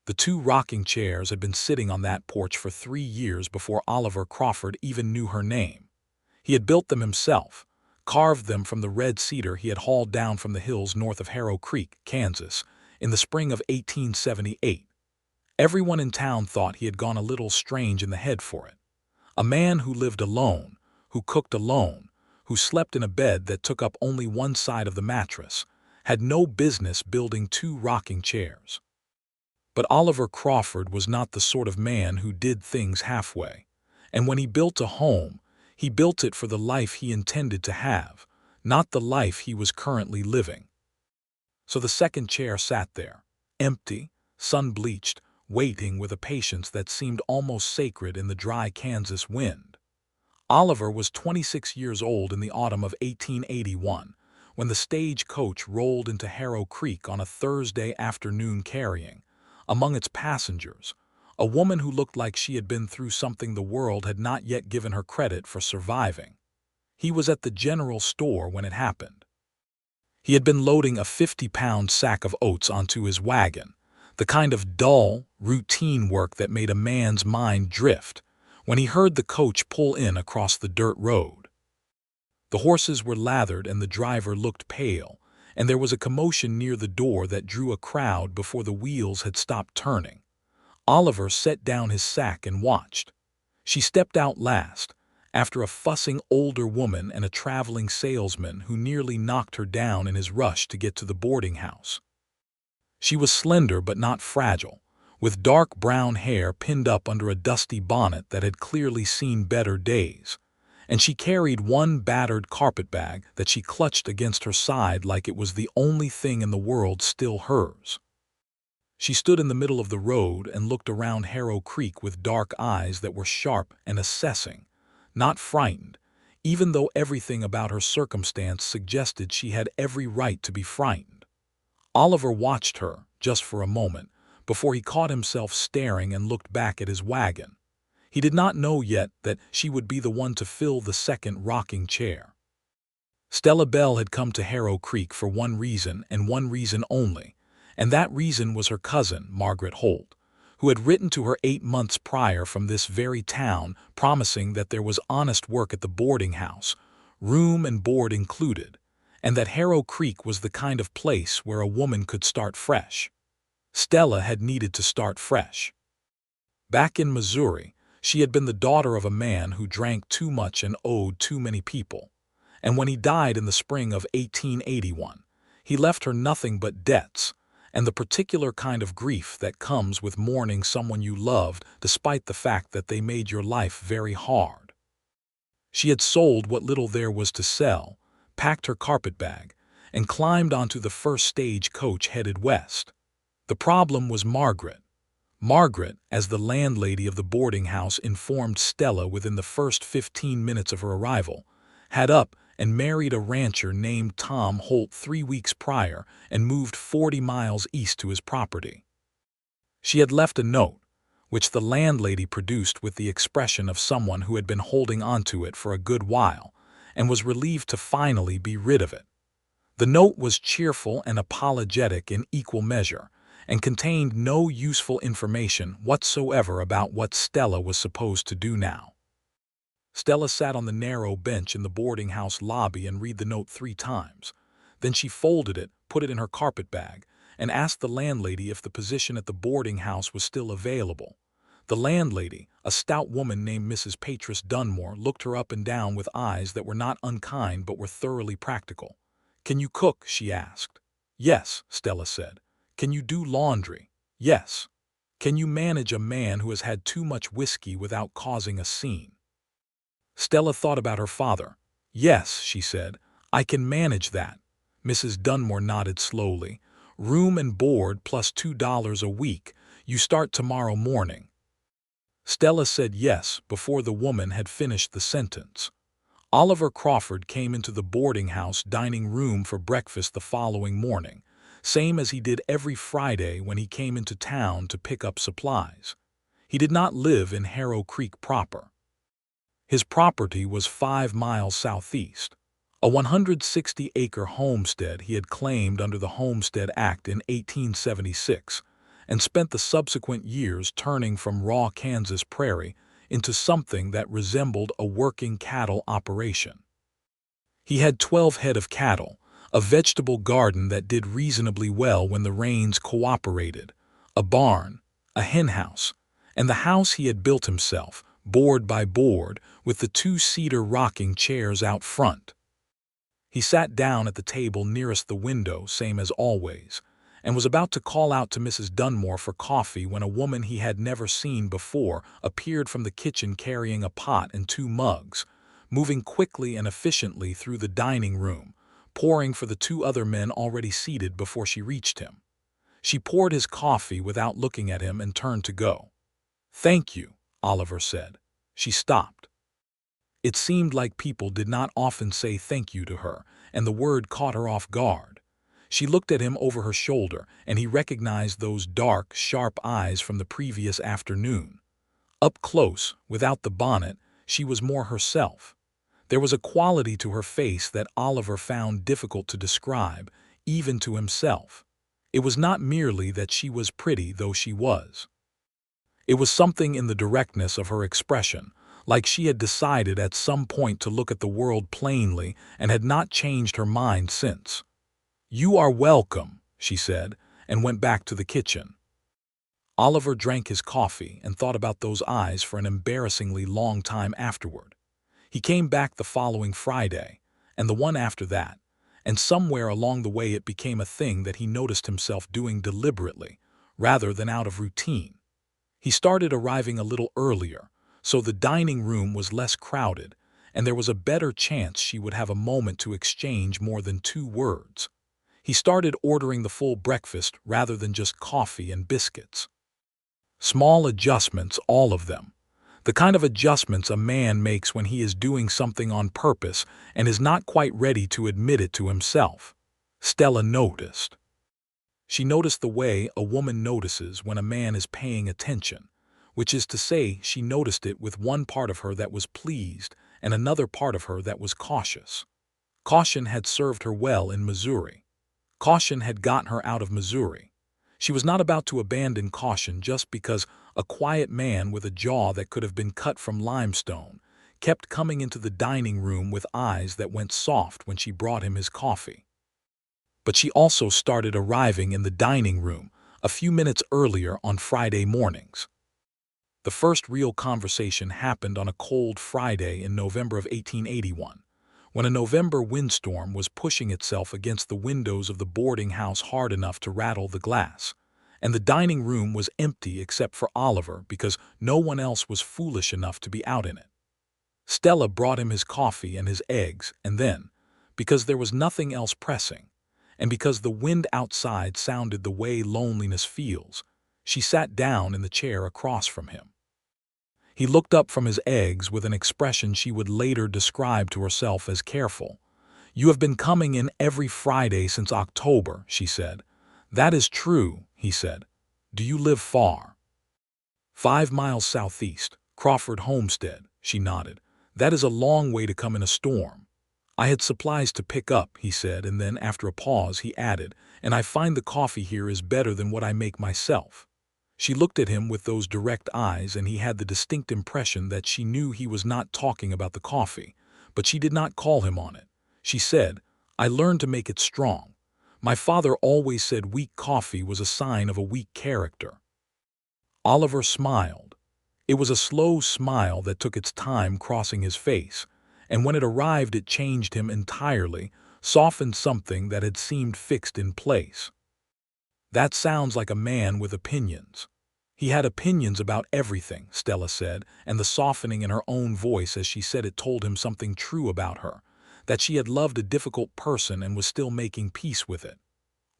The two rocking chairs had been sitting on that porch for 3 years before Oliver Crawford even knew her name. He had built them himself, carved them from the red cedar he had hauled down from the hills north of Harrow Creek, Kansas, in the spring of 1878. Everyone in town thought he had gone a little strange in the head for it. A man who lived alone, who cooked alone, who slept in a bed that took up only one side of the mattress, had no business building two rocking chairs. But Oliver Crawford was not the sort of man who did things halfway, and when he built a home, he built it for the life he intended to have, not the life he was currently living. So the second chair sat there, empty, sun-bleached, waiting with a patience that seemed almost sacred in the dry Kansas wind. Oliver was 26 years old in the autumn of 1881, when the stagecoach rolled into Harrow Creek on a Thursday afternoon carrying, among its passengers, a woman who looked like she had been through something the world had not yet given her credit for surviving. He was at the general store when it happened. He had been loading a 50-pound sack of oats onto his wagon, the kind of dull, routine work that made a man's mind drift, when he heard the coach pull in across the dirt road. The horses were lathered and the driver looked pale, and there was a commotion near the door that drew a crowd before the wheels had stopped turning. Oliver set down his sack and watched. She stepped out last, after a fussing older woman and a traveling salesman who nearly knocked her down in his rush to get to the boarding house. She was slender but not fragile, with dark brown hair pinned up under a dusty bonnet that had clearly seen better days, and she carried one battered carpetbag that she clutched against her side like it was the only thing in the world still hers. She stood in the middle of the road and looked around Harrow Creek with dark eyes that were sharp and assessing, not frightened, even though everything about her circumstance suggested she had every right to be frightened. Oliver watched her, just for a moment, before he caught himself staring and looked back at his wagon. He did not know yet that she would be the one to fill the second rocking chair. Stella Bell had come to Harrow Creek for one reason and one reason only, and that reason was her cousin, Margaret Holt, who had written to her 8 months prior from this very town promising that there was honest work at the boarding house, room and board included, and that Harrow Creek was the kind of place where a woman could start fresh. Stella had needed to start fresh. Back in Missouri, she had been the daughter of a man who drank too much and owed too many people, and when he died in the spring of 1881, he left her nothing but debts, and the particular kind of grief that comes with mourning someone you loved despite the fact that they made your life very hard. She had sold what little there was to sell, packed her carpetbag, and climbed onto the first stagecoach headed west. The problem was Margaret. Margaret, as the landlady of the boarding house informed Stella within the first 15 minutes of her arrival, had up and married a rancher named Tom Holt 3 weeks prior and moved 40 miles east to his property. She had left a note, which the landlady produced with the expression of someone who had been holding onto it for a good while and was relieved to finally be rid of it. The note was cheerful and apologetic in equal measure, and contained no useful information whatsoever about what Stella was supposed to do now. Stella sat on the narrow bench in the boarding house lobby and read the note 3 times. Then she folded it, put it in her carpetbag, and asked the landlady if the position at the boarding house was still available. The landlady, a stout woman named Mrs. Patris Dunmore, looked her up and down with eyes that were not unkind but were thoroughly practical. "Can you cook?" she asked. "Yes," Stella said. "Can you do laundry?" "Yes." "Can you manage a man who has had too much whiskey without causing a scene?" Stella thought about her father. "Yes," she said, "I can manage that." Mrs. Dunmore nodded slowly. "Room and board plus $2 a week. You start tomorrow morning." Stella said yes before the woman had finished the sentence. Oliver Crawford came into the boarding house dining room for breakfast the following morning, same as he did every Friday when he came into town to pick up supplies. He did not live in Harrow Creek proper. His property was 5 miles southeast, a 160-acre homestead he had claimed under the Homestead Act in 1876, and spent the subsequent years turning from raw Kansas prairie into something that resembled a working cattle operation. He had 12 head of cattle, a vegetable garden that did reasonably well when the rains cooperated, a barn, a henhouse, and the house he had built himself, board by board, with the 2 cedar rocking chairs out front. He sat down at the table nearest the window, same as always, and was about to call out to Mrs. Dunmore for coffee when a woman he had never seen before appeared from the kitchen carrying a pot and 2 mugs, moving quickly and efficiently through the dining room, pouring for the 2 other men already seated before she reached him. She poured his coffee without looking at him and turned to go. "Thank you," Oliver said. She stopped. It seemed like people did not often say thank you to her, and the word caught her off guard. She looked at him over her shoulder, and he recognized those dark, sharp eyes from the previous afternoon. Up close, without the bonnet, she was more herself. There was a quality to her face that Oliver found difficult to describe, even to himself. It was not merely that she was pretty, though she was. It was something in the directness of her expression, like she had decided at some point to look at the world plainly and had not changed her mind since. "You are welcome," she said, and went back to the kitchen. Oliver drank his coffee and thought about those eyes for an embarrassingly long time afterward. He came back the following Friday, and the one after that, and somewhere along the way it became a thing that he noticed himself doing deliberately, rather than out of routine. He started arriving a little earlier, so the dining room was less crowded, and there was a better chance she would have a moment to exchange more than 2 words. He started ordering the full breakfast rather than just coffee and biscuits. Small adjustments, all of them. The kind of adjustments a man makes when he is doing something on purpose and is not quite ready to admit it to himself. Stella noticed. She noticed the way a woman notices when a man is paying attention, which is to say she noticed it with one part of her that was pleased and another part of her that was cautious. Caution had served her well in Missouri. Caution had gotten her out of Missouri. She was not about to abandon caution just because a quiet man with a jaw that could have been cut from limestone kept coming into the dining room with eyes that went soft when she brought him his coffee. But she also started arriving in the dining room a few minutes earlier on Friday mornings. The first real conversation happened on a cold Friday in November of 1881, when a November windstorm was pushing itself against the windows of the boarding house hard enough to rattle the glass, and the dining room was empty except for Oliver because no one else was foolish enough to be out in it. Stella brought him his coffee and his eggs, and then, because there was nothing else pressing, and because the wind outside sounded the way loneliness feels, she sat down in the chair across from him. He looked up from his eggs with an expression she would later describe to herself as careful. "You have been coming in every Friday since October," she said. "That is true," he said. "Do you live far?" 5 miles southeast, Crawford homestead," she nodded. "That is a long way to come in a storm." "I had supplies to pick up," he said, and then, after a pause, he added, "and I find the coffee here is better than what I make myself." She looked at him with those direct eyes, and he had the distinct impression that she knew he was not talking about the coffee, but she did not call him on it. She said, "I learned to make it strong. My father always said weak coffee was a sign of a weak character." Oliver smiled. It was a slow smile that took its time crossing his face, and when it arrived it changed him entirely, softened something that had seemed fixed in place. "That sounds like a man with opinions." He had opinions about everything, Stella said, and the softening in her own voice as she said it told him something true about her, that she had loved a difficult person and was still making peace with it.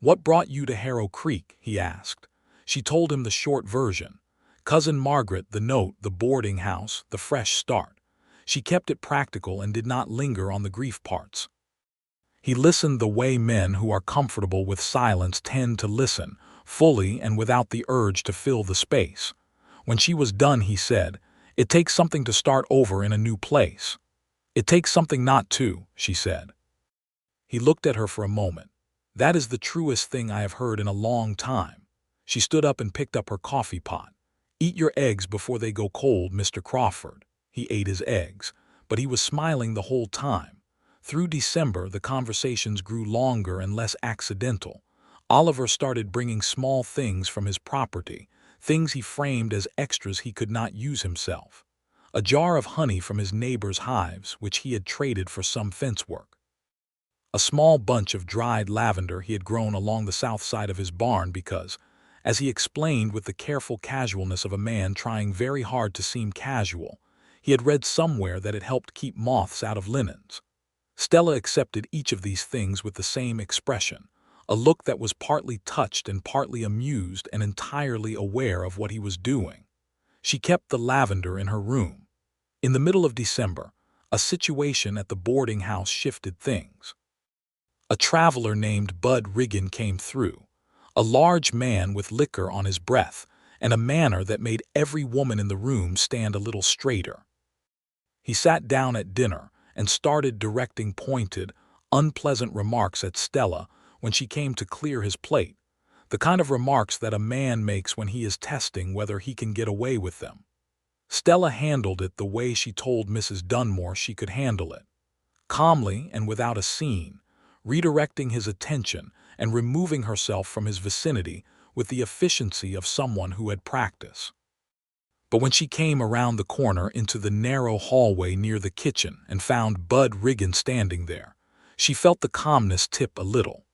"What brought you to Harrow Creek?" he asked. She told him the short version. Cousin Margaret, the note, the boarding house, the fresh start. She kept it practical and did not linger on the grief parts. He listened the way men who are comfortable with silence tend to listen, fully and without the urge to fill the space. When she was done, he said, "It takes something to start over in a new place." "It takes something not to," she said. He looked at her for a moment. "That is the truest thing I have heard in a long time." She stood up and picked up her coffee pot. "Eat your eggs before they go cold, Mr. Crawford." He ate his eggs, but he was smiling the whole time. Through December, the conversations grew longer and less accidental. Oliver started bringing small things from his property, things he framed as extras he could not use himself. A jar of honey from his neighbor's hives, which he had traded for some fence work. A small bunch of dried lavender he had grown along the south side of his barn because, as he explained with the careful casualness of a man trying very hard to seem casual, he had read somewhere that it helped keep moths out of linens. Stella accepted each of these things with the same expression, a look that was partly touched and partly amused and entirely aware of what he was doing. She kept the lavender in her room. In the middle of December, a situation at the boarding house shifted things. A traveler named Bud Riggin came through, a large man with liquor on his breath and a manner that made every woman in the room stand a little straighter. He sat down at dinner and started directing pointed, unpleasant remarks at Stella when she came to clear his plate, the kind of remarks that a man makes when he is testing whether he can get away with them. Stella handled it the way she told Mrs. Dunmore she could handle it, calmly and without a scene, redirecting his attention and removing herself from his vicinity with the efficiency of someone who had practice. But when she came around the corner into the narrow hallway near the kitchen and found Bud Riggin standing there, she felt the calmness tip a little.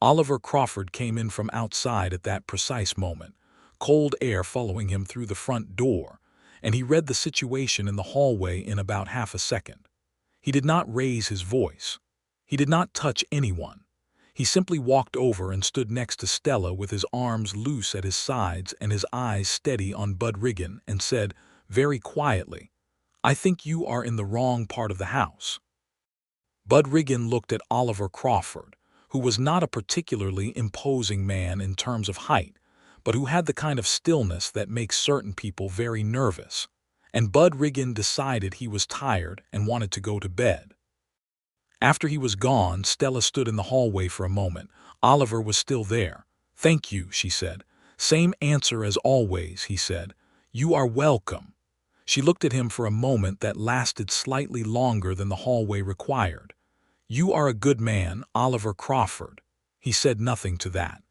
Oliver Crawford came in from outside at that precise moment, cold air following him through the front door, and he read the situation in the hallway in about half a second. He did not raise his voice. He did not touch anyone. He simply walked over and stood next to Stella with his arms loose at his sides and his eyes steady on Bud Riggin and said, very quietly, "I think you are in the wrong part of the house." Bud Riggin looked at Oliver Crawford, who was not a particularly imposing man in terms of height, but who had the kind of stillness that makes certain people very nervous, and Bud Riggin decided he was tired and wanted to go to bed. After he was gone, Stella stood in the hallway for a moment. Oliver was still there. "Thank you," she said. "Same answer as always," he said. "You are welcome." She looked at him for a moment that lasted slightly longer than the hallway required. "You are a good man, Oliver Crawford." He said nothing to that,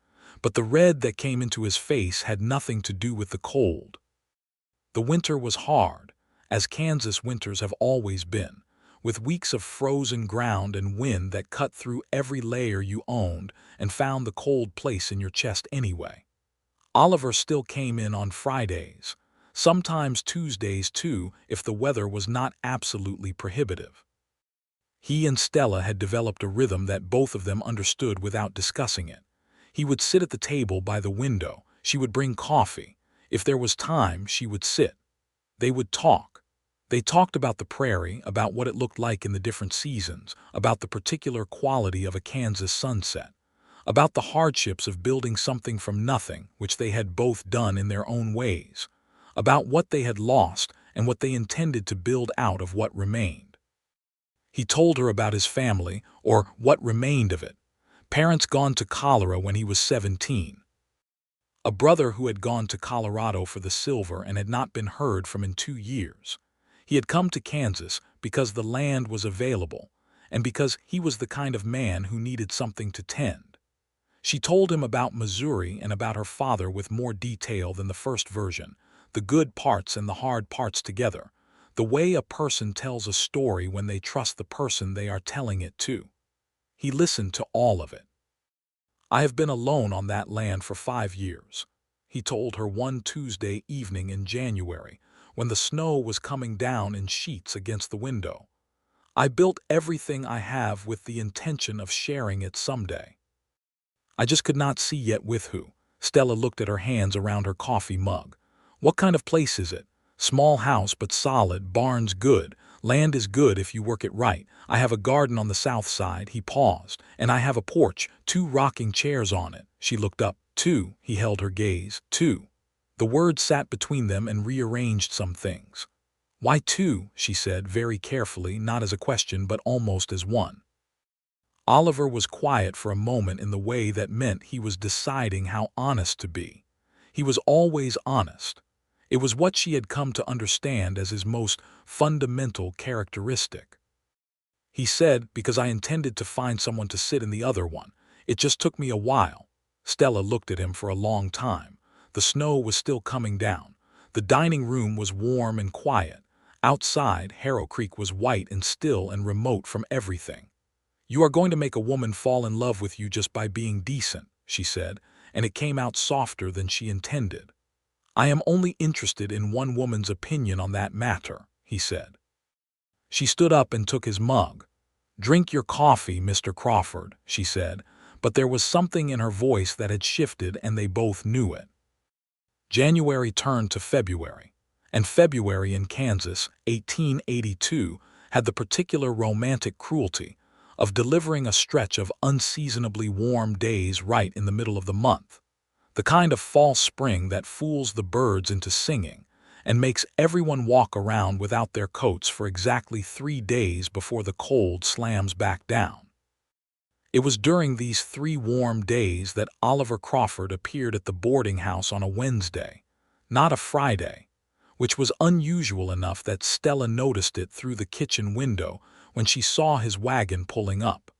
but the red that came into his face had nothing to do with the cold. The winter was hard, as Kansas winters have always been, with weeks of frozen ground and wind that cut through every layer you owned and found the cold place in your chest anyway. Oliver still came in on Fridays, sometimes Tuesdays too if the weather was not absolutely prohibitive. He and Stella had developed a rhythm that both of them understood without discussing it. He would sit at the table by the window. She would bring coffee. If there was time, she would sit. They would talk. They talked about the prairie, about what it looked like in the different seasons, about the particular quality of a Kansas sunset, about the hardships of building something from nothing, which they had both done in their own ways, about what they had lost and what they intended to build out of what remained. He told her about his family, or what remained of it. Parents gone to cholera when he was 17. A brother who had gone to Colorado for the silver and had not been heard from in 2 years. He had come to Kansas because the land was available and because he was the kind of man who needed something to tend. She told him about Missouri and about her father with more detail than the first version, the good parts and the hard parts together, the way a person tells a story when they trust the person they are telling it to. He listened to all of it. "I have been alone on that land for 5 years," he told her one Tuesday evening in January, when the snow was coming down in sheets against the window. "I built everything I have with the intention of sharing it someday. I just could not see yet with who." Stella looked at her hands around her coffee mug. "What kind of place is it? Small house but solid, barns good, land is good if you work it right. I have a garden on the south side." He paused. "And I have a porch, 2 rocking chairs on it." She looked up. "Two." He held her gaze. "Two." The word sat between them and rearranged some things. "Why 2?" she said very carefully, not as a question but almost as one. Oliver was quiet for a moment in the way that meant he was deciding how honest to be. He was always honest. It was what she had come to understand as his most fundamental characteristic. He said, "Because I intended to find someone to sit in the other one. It just took me a while." Stella looked at him for a long time. The snow was still coming down. The dining room was warm and quiet. Outside, Harrow Creek was white and still and remote from everything. "You are going to make a woman fall in love with you just by being decent," she said, and it came out softer than she intended. "I am only interested in one woman's opinion on that matter," he said. She stood up and took his mug. "Drink your coffee, Mr. Crawford," she said, but there was something in her voice that had shifted and they both knew it. January turned to February, and February in Kansas, 1882, had the particular romantic cruelty of delivering a stretch of unseasonably warm days right in the middle of the month, the kind of false spring that fools the birds into singing and makes everyone walk around without their coats for exactly 3 days before the cold slams back down. It was during these 3 warm days that Oliver Crawford appeared at the boarding house on a Wednesday, not a Friday, which was unusual enough that Stella noticed it through the kitchen window when she saw his wagon pulling up.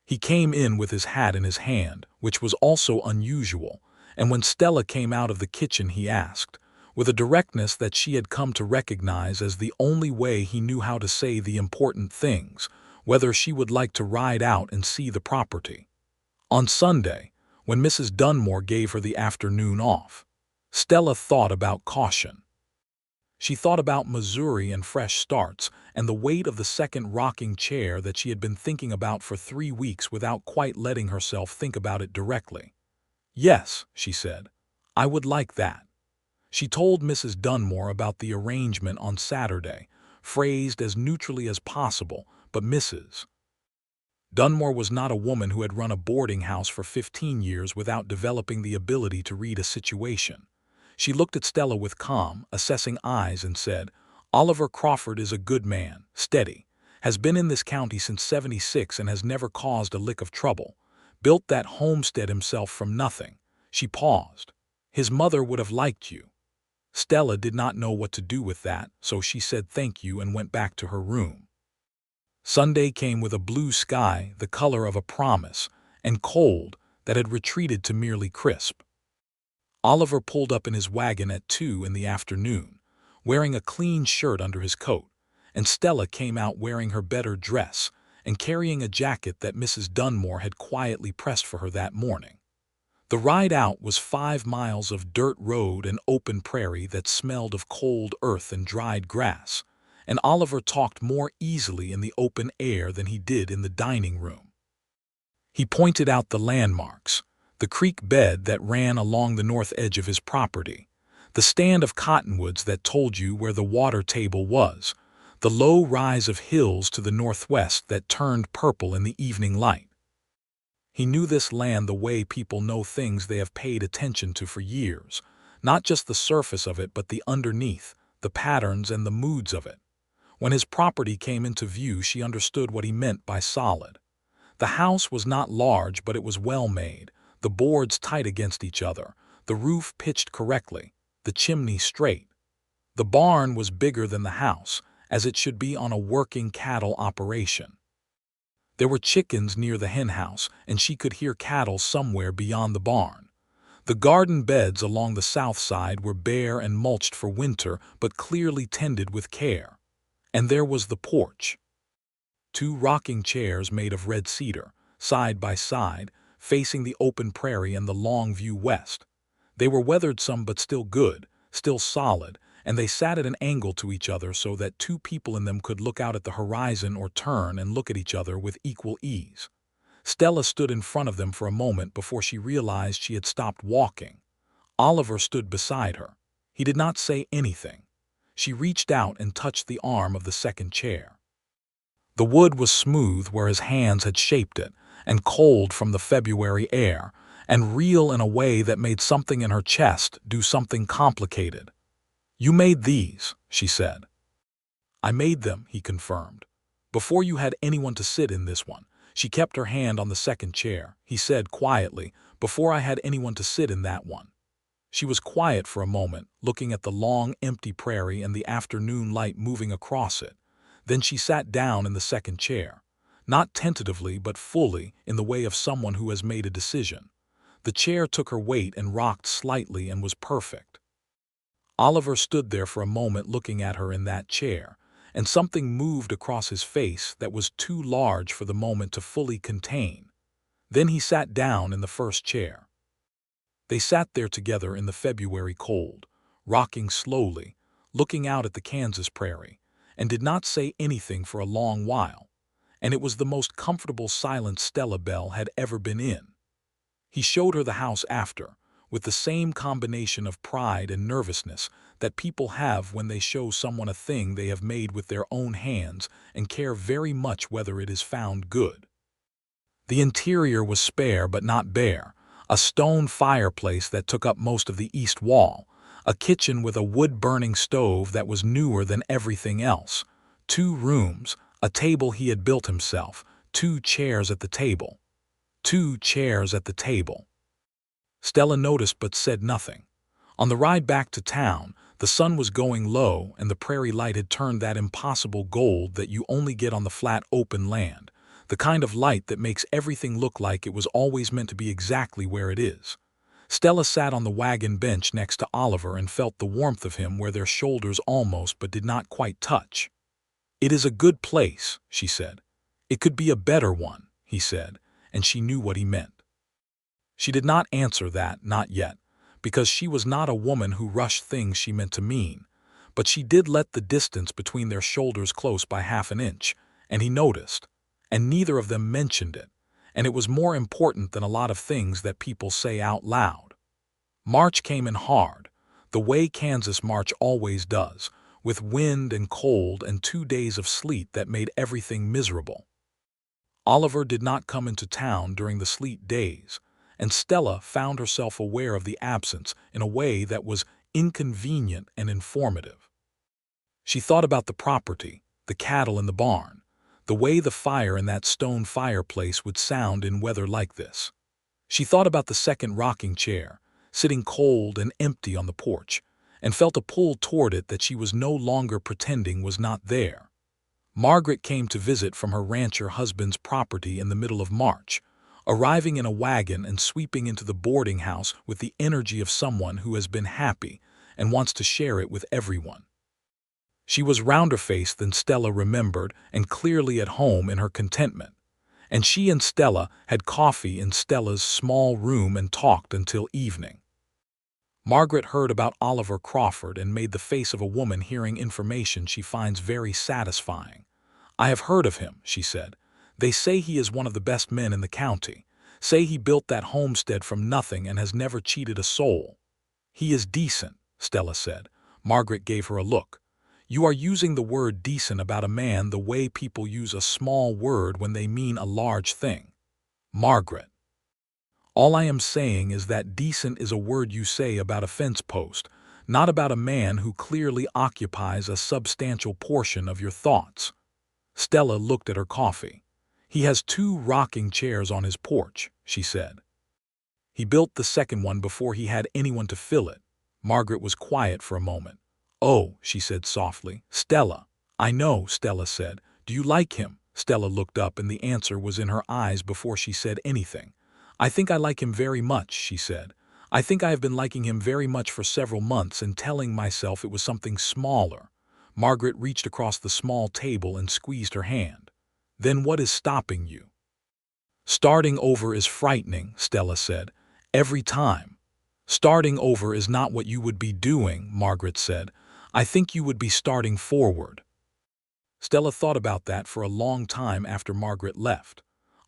He came in with his hat in his hand, which was also unusual, and when Stella came out of the kitchen he asked, with a directness that she had come to recognize as the only way he knew how to say the important things, whether she would like to ride out and see the property. On Sunday, when Mrs. Dunmore gave her the afternoon off, Stella thought about caution. She thought about Missouri and fresh starts and the weight of the second rocking chair that she had been thinking about for 3 weeks without quite letting herself think about it directly. "Yes," she said, "I would like that." She told Mrs. Dunmore about the arrangement on Saturday, phrased as neutrally as possible, but Mrs. Dunmore was not a woman who had run a boarding house for 15 years without developing the ability to read a situation. She looked at Stella with calm, assessing eyes and said, "Oliver Crawford is a good man, steady, has been in this county since '76 and has never caused a lick of trouble. Built that homestead himself from nothing." She paused. "His mother would have liked you." Stella did not know what to do with that, so she said thank you and went back to her room. Sunday came with a blue sky the color of a promise, and cold that had retreated to merely crisp. Oliver pulled up in his wagon at 2 in the afternoon, wearing a clean shirt under his coat, and Stella came out wearing her better dress and carrying a jacket that Mrs. Dunmore had quietly pressed for her that morning. The ride out was 5 miles of dirt road and open prairie that smelled of cold earth and dried grass, and Oliver talked more easily in the open air than he did in the dining room. He pointed out the landmarks, the creek bed that ran along the north edge of his property, the stand of cottonwoods that told you where the water table was, the low rise of hills to the northwest that turned purple in the evening light. He knew this land the way people know things they have paid attention to for years, not just the surface of it but the underneath, the patterns and the moods of it. When his property came into view, she understood what he meant by solid. The house was not large, but it was well made, the boards tight against each other, the roof pitched correctly, the chimney straight. The barn was bigger than the house, as it should be on a working cattle operation. There were chickens near the hen house, and she could hear cattle somewhere beyond the barn. The garden beds along the south side were bare and mulched for winter, but clearly tended with care. And there was the porch. 2 rocking chairs made of red cedar, side by side, facing the open prairie and the long view west. They were weathered some but still good, still solid, and they sat at an angle to each other so that 2 people in them could look out at the horizon or turn and look at each other with equal ease. Stella stood in front of them for a moment before she realized she had stopped walking. Oliver stood beside her. He did not say anything. She reached out and touched the arm of the second chair. The wood was smooth where his hands had shaped it, and cold from the February air, and real in a way that made something in her chest do something complicated. "You made these," she said. "I made them," he confirmed. "Before you had anyone to sit in this one. She kept her hand on the second chair, he said quietly, before I had anyone to sit in that one. She was quiet for a moment, looking at the long, empty prairie and the afternoon light moving across it. Then she sat down in the second chair. Not tentatively, but fully, in the way of someone who has made a decision. The chair took her weight and rocked slightly and was perfect. Oliver stood there for a moment looking at her in that chair, and something moved across his face that was too large for the moment to fully contain. Then he sat down in the first chair. They sat there together in the February cold, rocking slowly, looking out at the Kansas prairie, and did not say anything for a long while, and it was the most comfortable silence Stella Bell had ever been in. He showed her the house after, with the same combination of pride and nervousness that people have when they show someone a thing they have made with their own hands and care very much whether it is found good. The interior was spare but not bare, a stone fireplace that took up most of the east wall, a kitchen with a wood-burning stove that was newer than everything else, 2 rooms, a table he had built himself, 2 chairs at the table. 2 chairs at the table. Stella noticed but said nothing. On the ride back to town, the sun was going low and the prairie light had turned that impossible gold that you only get on the flat open land, the kind of light that makes everything look like it was always meant to be exactly where it is. Stella sat on the wagon bench next to Oliver and felt the warmth of him where their shoulders almost but did not quite touch. "It is a good place," she said. "It could be a better one," he said, and she knew what he meant. She did not answer that, not yet, because she was not a woman who rushed things she meant to mean, but she did let the distance between their shoulders close by half an inch, and he noticed, and neither of them mentioned it, and it was more important than a lot of things that people say out loud. March came in hard, the way Kansas March always does, with wind and cold and 2 days of sleet that made everything miserable. Oliver did not come into town during the sleet days, and Stella found herself aware of the absence in a way that was inconvenient and informative. She thought about the property, the cattle in the barn, the way the fire in that stone fireplace would sound in weather like this. She thought about the second rocking chair, sitting cold and empty on the porch, and felt a pull toward it that she was no longer pretending was not there. Margaret came to visit from her rancher husband's property in the middle of March, arriving in a wagon and sweeping into the boarding house with the energy of someone who has been happy and wants to share it with everyone. She was rounder-faced than Stella remembered and clearly at home in her contentment, and she and Stella had coffee in Stella's small room and talked until evening. Margaret heard about Oliver Crawford and made the face of a woman hearing information she finds very satisfying. "I have heard of him," she said. "They say he is one of the best men in the county. Say he built that homestead from nothing and has never cheated a soul." "He is decent," Stella said. Margaret gave her a look. "You are using the word decent about a man the way people use a small word when they mean a large thing." "Margaret, all I am saying is that decent is a word you say about a fence post, not about a man who clearly occupies a substantial portion of your thoughts." Stella looked at her coffee. "He has 2 rocking chairs on his porch," she said. "He built the second one before he had anyone to fill it." Margaret was quiet for a moment. "Oh," she said softly. "Stella." "I know," Stella said. "Do you like him?" Stella looked up and the answer was in her eyes before she said anything. "I think I like him very much," she said. "I think I have been liking him very much for several months and telling myself it was something smaller." Margaret reached across the small table and squeezed her hand. "Then what is stopping you?" "Starting over is frightening," Stella said. "Every time." "Starting over is not what you would be doing," Margaret said. "I think you would be starting forward." Stella thought about that for a long time after Margaret left.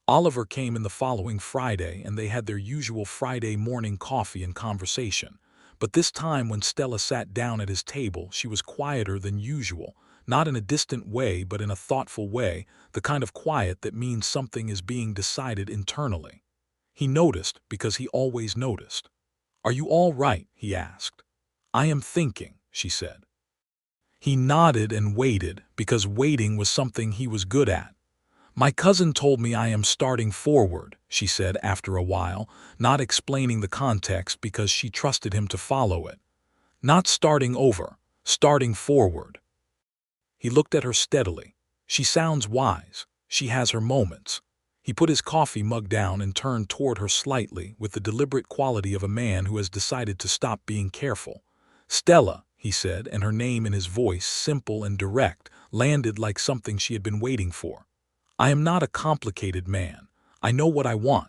Oliver came in the following Friday and they had their usual Friday morning coffee and conversation. But this time when Stella sat down at his table, she was quieter than usual, not in a distant way but in a thoughtful way, the kind of quiet that means something is being decided internally. He noticed because he always noticed. "Are you all right?" he asked. "I am thinking," she said. He nodded and waited because waiting was something he was good at. My cousin told me I am starting forward, she said after a while, not explaining the context because she trusted him to follow it. Not starting over, starting forward. He looked at her steadily. She sounds wise. She has her moments. He put his coffee mug down and turned toward her slightly with the deliberate quality of a man who has decided to stop being careful. Stella, he said, and her name in his voice, simple and direct, landed like something she had been waiting for. I am not a complicated man. I know what I want.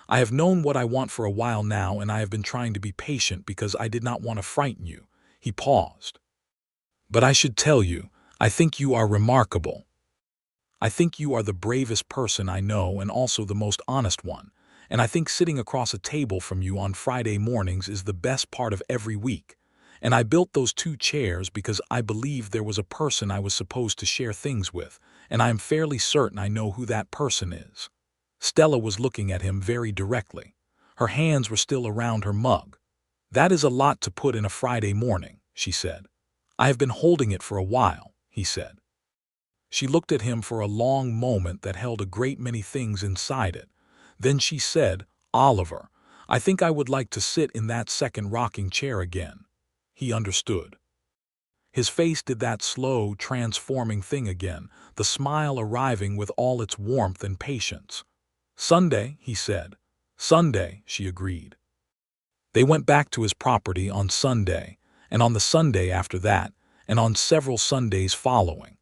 I have known what I want for a while now, and I have been trying to be patient because I did not want to frighten you. He paused. But I should tell you, I think you are remarkable. I think you are the bravest person I know and also the most honest one, and I think sitting across a table from you on Friday mornings is the best part of every week. And I built those 2 chairs because I believed there was a person I was supposed to share things with, and I am fairly certain I know who that person is. Stella was looking at him very directly. Her hands were still around her mug. That is a lot to put in a Friday morning, she said. I have been holding it for a while, he said. She looked at him for a long moment that held a great many things inside it. Then she said, Oliver, I think I would like to sit in that second rocking chair again. He understood. His face did that slow, transforming thing again, the smile arriving with all its warmth and patience. Sunday, he said. Sunday, she agreed. They went back to his property on Sunday, and on the Sunday after that, and on several Sundays following.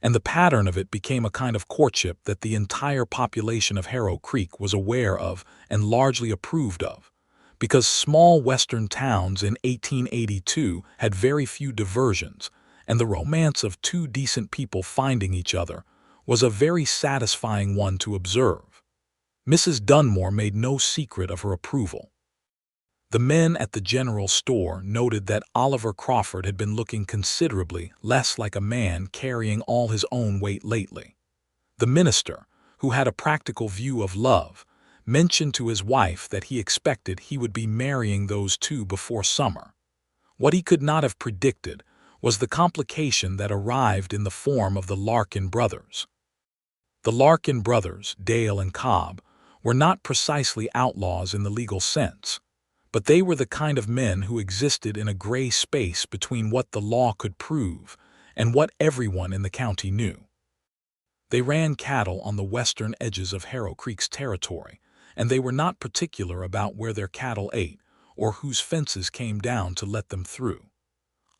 And the pattern of it became a kind of courtship that the entire population of Harrow Creek was aware of and largely approved of, because small western towns in 1882 had very few diversions, and the romance of 2 decent people finding each other was a very satisfying one to observe. Mrs. Dunmore made no secret of her approval. The men at the general store noted that Oliver Crawford had been looking considerably less like a man carrying all his own weight lately. The minister, who had a practical view of love, mentioned to his wife that he expected he would be marrying those 2 before summer. What he could not have predicted was the complication that arrived in the form of the Larkin brothers. The Larkin brothers, Dale and Cobb, were not precisely outlaws in the legal sense, but they were the kind of men who existed in a gray space between what the law could prove and what everyone in the county knew. They ran cattle on the western edges of Harrow Creek's territory, and they were not particular about where their cattle ate or whose fences came down to let them through.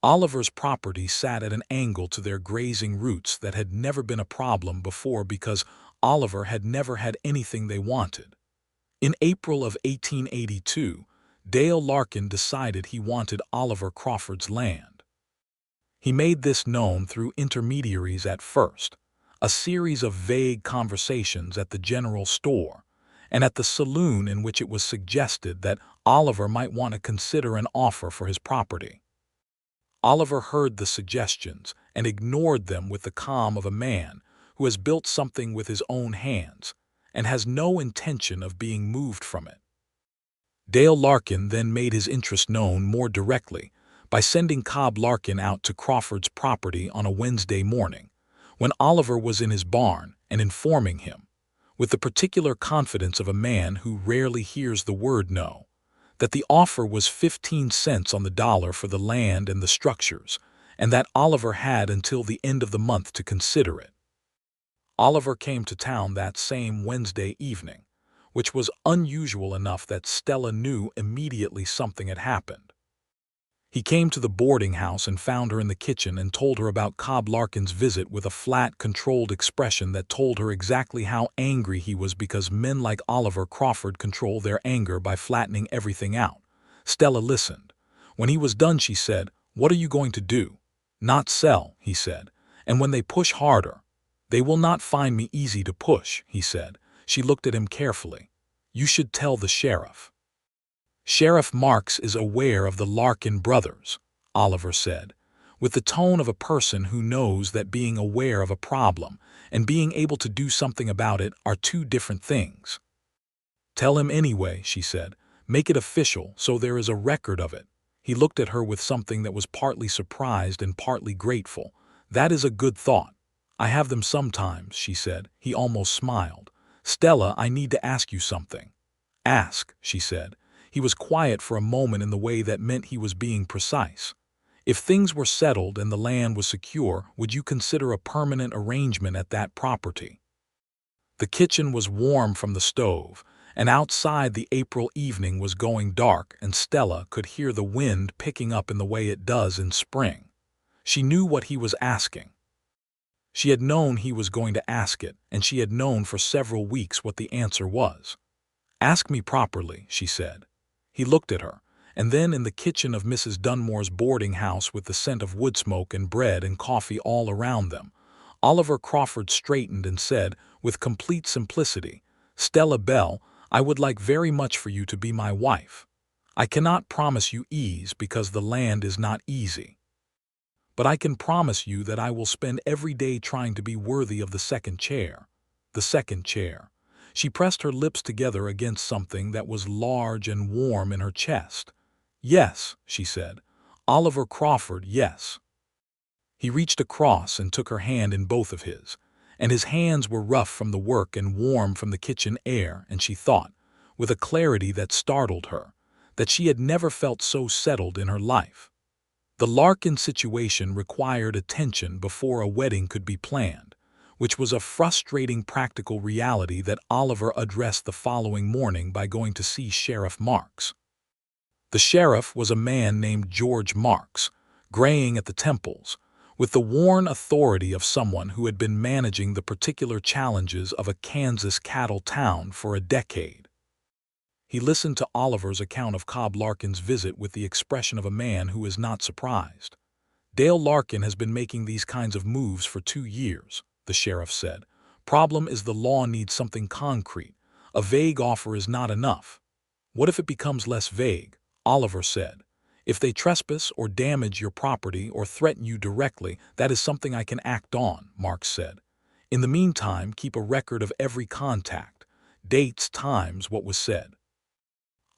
Oliver's property sat at an angle to their grazing routes that had never been a problem before because Oliver had never had anything they wanted. In April of 1882, Dale Larkin decided he wanted Oliver Crawford's land. He made this known through intermediaries at first, a series of vague conversations at the general store, and at the saloon in which it was suggested that Oliver might want to consider an offer for his property. Oliver heard the suggestions and ignored them with the calm of a man who has built something with his own hands and has no intention of being moved from it. Dale Larkin then made his interest known more directly by sending Cobb Larkin out to Crawford's property on a Wednesday morning, when Oliver was in his barn, and informing him, with the particular confidence of a man who rarely hears the word no, that the offer was 15 cents on the dollar for the land and the structures, and that Oliver had until the end of the month to consider it. Oliver came to town that same Wednesday evening, which was unusual enough that Stella knew immediately something had happened. He came to the boarding house and found her in the kitchen and told her about Cobb Larkin's visit with a flat, controlled expression that told her exactly how angry he was because men like Oliver Crawford control their anger by flattening everything out. Stella listened. When he was done, she said, "What are you going to do?" "Not sell," he said. "And when they push harder." "They will not find me easy to push," he said. She looked at him carefully. "You should tell the sheriff." "Sheriff Marks is aware of the Larkin brothers," Oliver said, with the tone of a person who knows that being aware of a problem and being able to do something about it are 2 different things. "Tell him anyway," she said. "Make it official so there is a record of it." He looked at her with something that was partly surprised and partly grateful. "That is a good thought. I have them sometimes, she said. He almost smiled. Stella, I need to ask you something. Ask, she said. He was quiet for a moment in the way that meant he was being precise. If things were settled and the land was secure, would you consider a permanent arrangement at that property? The kitchen was warm from the stove, and outside the April evening was going dark, and Stella could hear the wind picking up in the way it does in spring. She knew what he was asking. She had known he was going to ask it, and she had known for several weeks what the answer was. Ask me properly, she said. He looked at her, and then in the kitchen of Mrs. Dunmore's boarding house with the scent of wood smoke and bread and coffee all around them, Oliver Crawford straightened and said, with complete simplicity, Stella Bell, I would like very much for you to be my wife. I cannot promise you ease because the land is not easy. But I can promise you that I will spend every day trying to be worthy of the second chair. The second chair. She pressed her lips together against something that was large and warm in her chest. Yes, she said. Oliver Crawford, yes. He reached across and took her hand in both of his, and his hands were rough from the work and warm from the kitchen air, and she thought, with a clarity that startled her, that she had never felt so settled in her life. The Larkin situation required attention before a wedding could be planned, which was a frustrating practical reality that Oliver addressed the following morning by going to see Sheriff Marks. The sheriff was a man named George Marks, graying at the temples, with the worn authority of someone who had been managing the particular challenges of a Kansas cattle town for a decade. He listened to Oliver's account of Cobb Larkin's visit with the expression of a man who is not surprised. Dale Larkin has been making these kinds of moves for 2 years, the sheriff said. Problem is the law needs something concrete. A vague offer is not enough. What if it becomes less vague? Oliver said. If they trespass or damage your property or threaten you directly, that is something I can act on, Marks said. In the meantime, keep a record of every contact, dates, times, what was said.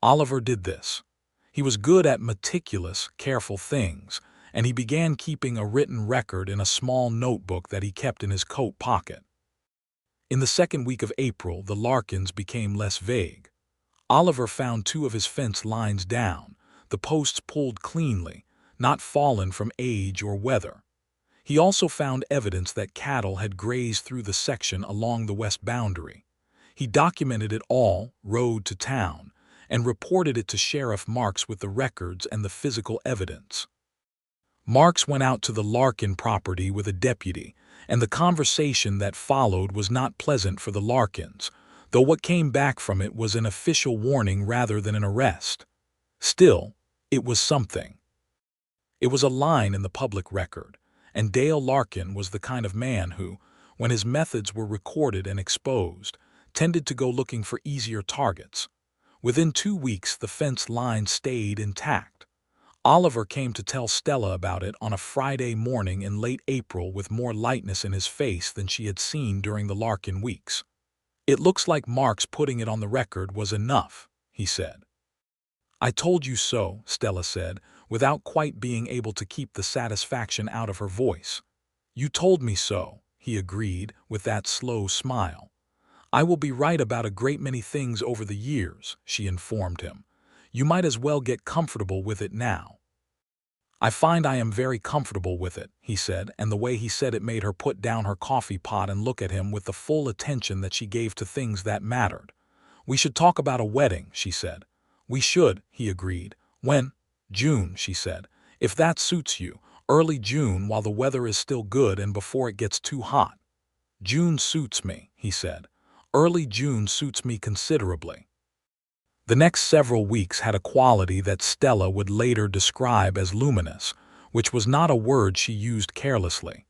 Oliver did this. He was good at meticulous, careful things, and he began keeping a written record in a small notebook that he kept in his coat pocket. In the second week of April, the Larkins became less vague. Oliver found 2 of his fence lines down, the posts pulled cleanly, not fallen from age or weather. He also found evidence that cattle had grazed through the section along the west boundary. He documented it all, road to town, and reported it to Sheriff Marks with the records and the physical evidence. Marks went out to the Larkin property with a deputy, and the conversation that followed was not pleasant for the Larkins, though what came back from it was an official warning rather than an arrest. Still, it was something. It was a line in the public record, and Dale Larkin was the kind of man who, when his methods were recorded and exposed, tended to go looking for easier targets. Within 2 weeks, the fence line stayed intact. Oliver came to tell Stella about it on a Friday morning in late April with more lightness in his face than she had seen during the Larkin weeks. It looks like Marks putting it on the record was enough, he said. I told you so, Stella said, without quite being able to keep the satisfaction out of her voice. You told me so, he agreed, with that slow smile. I will be right about a great many things over the years, she informed him. You might as well get comfortable with it now. I find I am very comfortable with it, he said, and the way he said it made her put down her coffee pot and look at him with the full attention that she gave to things that mattered. We should talk about a wedding, she said. We should, he agreed. When? June, she said. If that suits you, early June while the weather is still good and before it gets too hot. June suits me, he said. Early June suits me considerably. The next several weeks had a quality that Stella would later describe as luminous, which was not a word she used carelessly.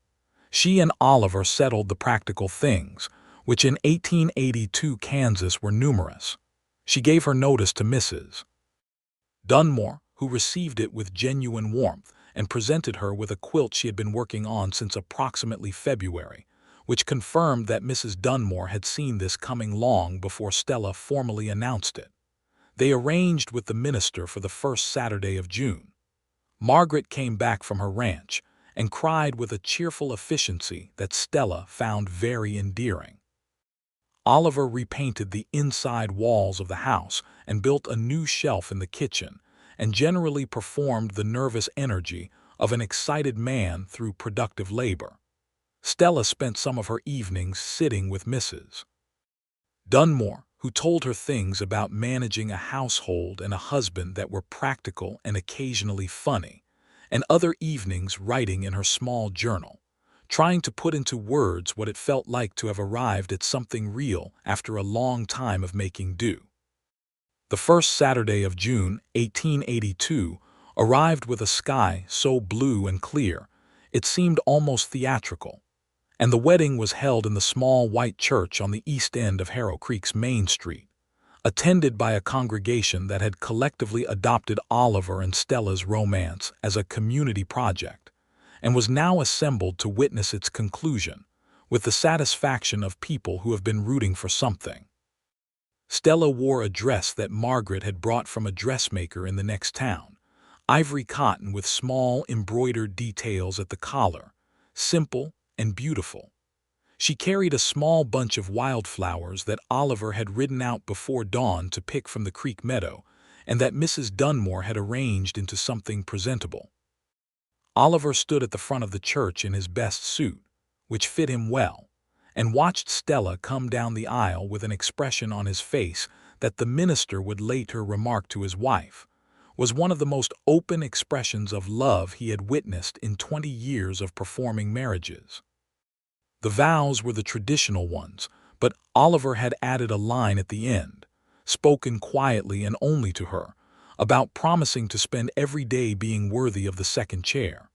She and Oliver settled the practical things, which in 1882 Kansas were numerous. She gave her notice to Mrs. Dunmore, who received it with genuine warmth and presented her with a quilt she had been working on since approximately February, which confirmed that Mrs. Dunmore had seen this coming long before Stella formally announced it. They arranged with the minister for the first Saturday of June. Margaret came back from her ranch, and cried with a cheerful efficiency that Stella found very endearing. Oliver repainted the inside walls of the house and built a new shelf in the kitchen, and generally performed the nervous energy of an excited man through productive labor. Stella spent some of her evenings sitting with Mrs. Dunmore, who told her things about managing a household and a husband that were practical and occasionally funny, and other evenings writing in her small journal, trying to put into words what it felt like to have arrived at something real after a long time of making do. The first Saturday of June, 1882, arrived with a sky so blue and clear it seemed almost theatrical, and the wedding was held in the small white church on the east end of Harrow Creek's Main Street, attended by a congregation that had collectively adopted Oliver and Stella's romance as a community project, and was now assembled to witness its conclusion, with the satisfaction of people who have been rooting for something. Stella wore a dress that Margaret had brought from a dressmaker in the next town, ivory cotton with small embroidered details at the collar, simple and beautiful. She carried a small bunch of wildflowers that Oliver had ridden out before dawn to pick from the creek meadow, and that Mrs. Dunmore had arranged into something presentable. Oliver stood at the front of the church in his best suit, which fit him well, and watched Stella come down the aisle with an expression on his face that the minister would later remark to his wife was one of the most open expressions of love he had witnessed in 20 years of performing marriages. The vows were the traditional ones, but Oliver had added a line at the end, spoken quietly and only to her, about promising to spend every day being worthy of the second chair.